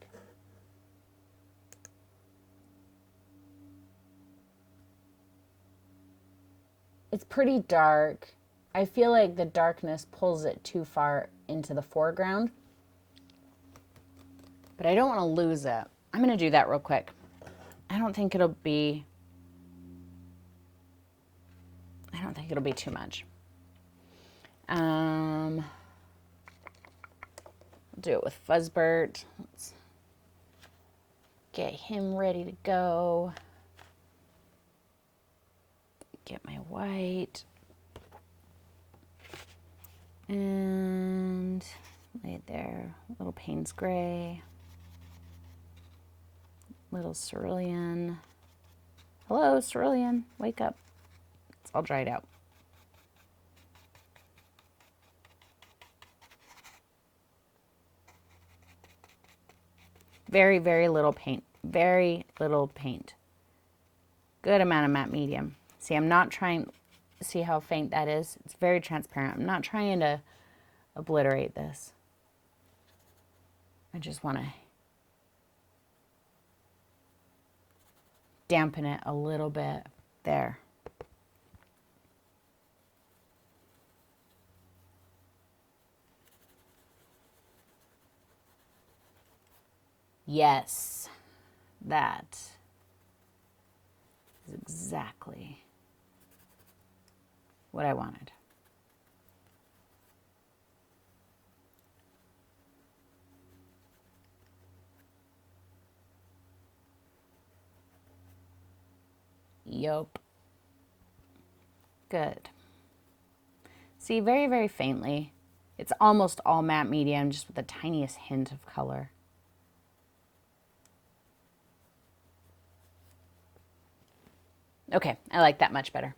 It's pretty dark. I feel like the darkness pulls it too far into the foreground, but I don't want to lose it. I'm going to do that real quick. I don't think it'll be too much. I'll do it with Fuzzbert. Let's get him ready to go. get my white and lay it there. Little Payne's Gray, little cerulean. Hello, cerulean, wake up. It's all dried out. Very, very little paint. Very little paint. Good amount of matte medium. See, I'm not trying, see how faint that is? It's very transparent. I'm not trying to obliterate this. I just want to dampen it a little bit there. Yes, that is exactly what I wanted. Yup. Good. See, very, very faintly. It's almost all matte medium, just with the tiniest hint of color. Okay, I like that much better.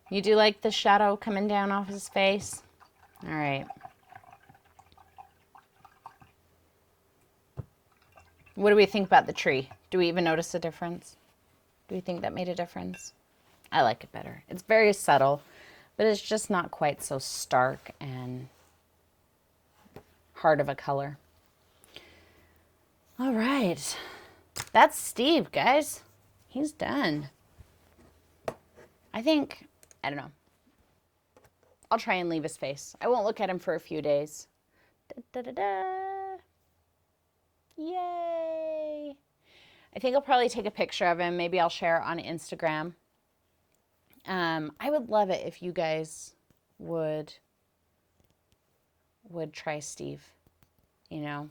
You do like the shadow coming down off his face? All right. What do we think about the tree? Do we even notice a difference? Do we think that made a difference? I like it better. It's very subtle, but it's just not quite so stark and hard of a color. All right. That's Steve, guys. He's done. I think, I don't know. I'll try and leave his face. I won't look at him for a few days. Da, da, da, da. Yay. I think I'll probably take a picture of him. Maybe I'll share it on Instagram. I would love it if you guys would try Steve, you know.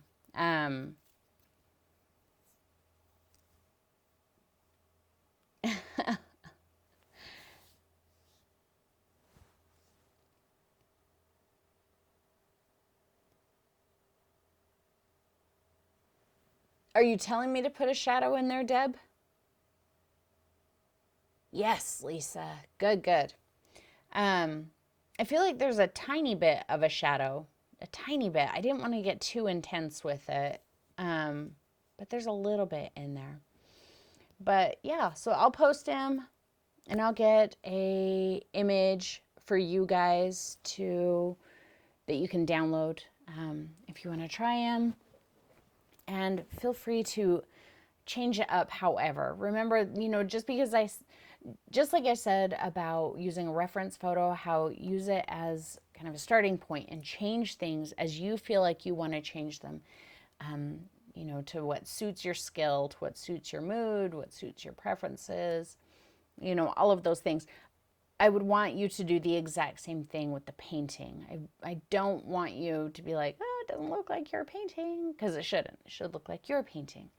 Are you telling me to put a shadow in there, Deb? Yes, Lisa. Good, good. I feel like there's a tiny bit of a shadow, a tiny bit. I didn't want to get too intense with it, but there's a little bit in there. But yeah, so I'll post him and I'll get a image for you guys that you can download if you want to try him. And feel free to change it up however. Remember, you know, just like I said about using a reference photo, how use it as kind of a starting point and change things as you feel like you want to change them, you know, to what suits your skill, to what suits your mood, what suits your preferences, you know, all of those things. I would want you to do the exact same thing with the painting. I don't want you to be like, oh, it doesn't look like your painting, because it shouldn't. It should look like your painting.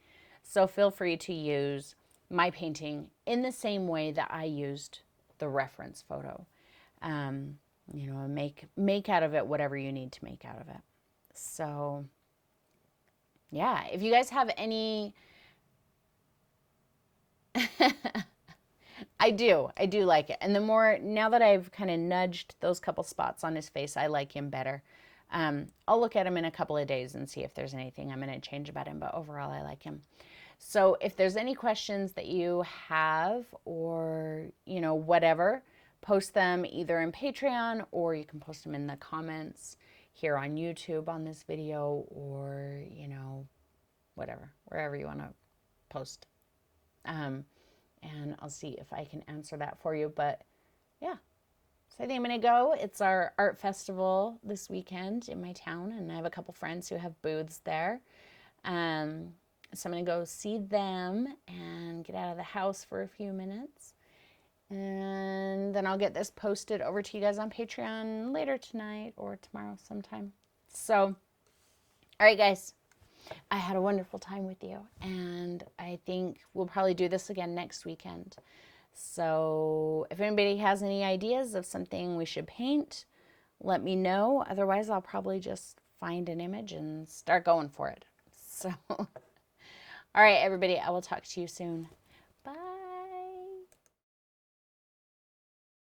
So feel free to use my painting in the same way that I used the reference photo. You know, and make out of it whatever you need to make out of it. So yeah, if you guys have any I do like it. And the more, now that I've kind of nudged those couple spots on his face, I like him better. I'll look at him in a couple of days and see if there's anything I'm going to change about him, but overall I like him. So if there's any questions that you have or, you know, whatever, post them either in Patreon or you can post them in the comments here on YouTube on this video or, you know, whatever, wherever you want to post. And I'll see if I can answer that for you. But yeah, so I think I'm going to go. It's our art festival this weekend in my town, and I have a couple friends who have booths there. So I'm going to go see them and get out of the house for a few minutes. And then I'll get this posted over to you guys on Patreon later tonight or tomorrow sometime. So, all right, guys. I had a wonderful time with you, and I think we'll probably do this again next weekend. So if anybody has any ideas of something we should paint, let me know. Otherwise, I'll probably just find an image and start going for it. So, all right, everybody, I will talk to you soon.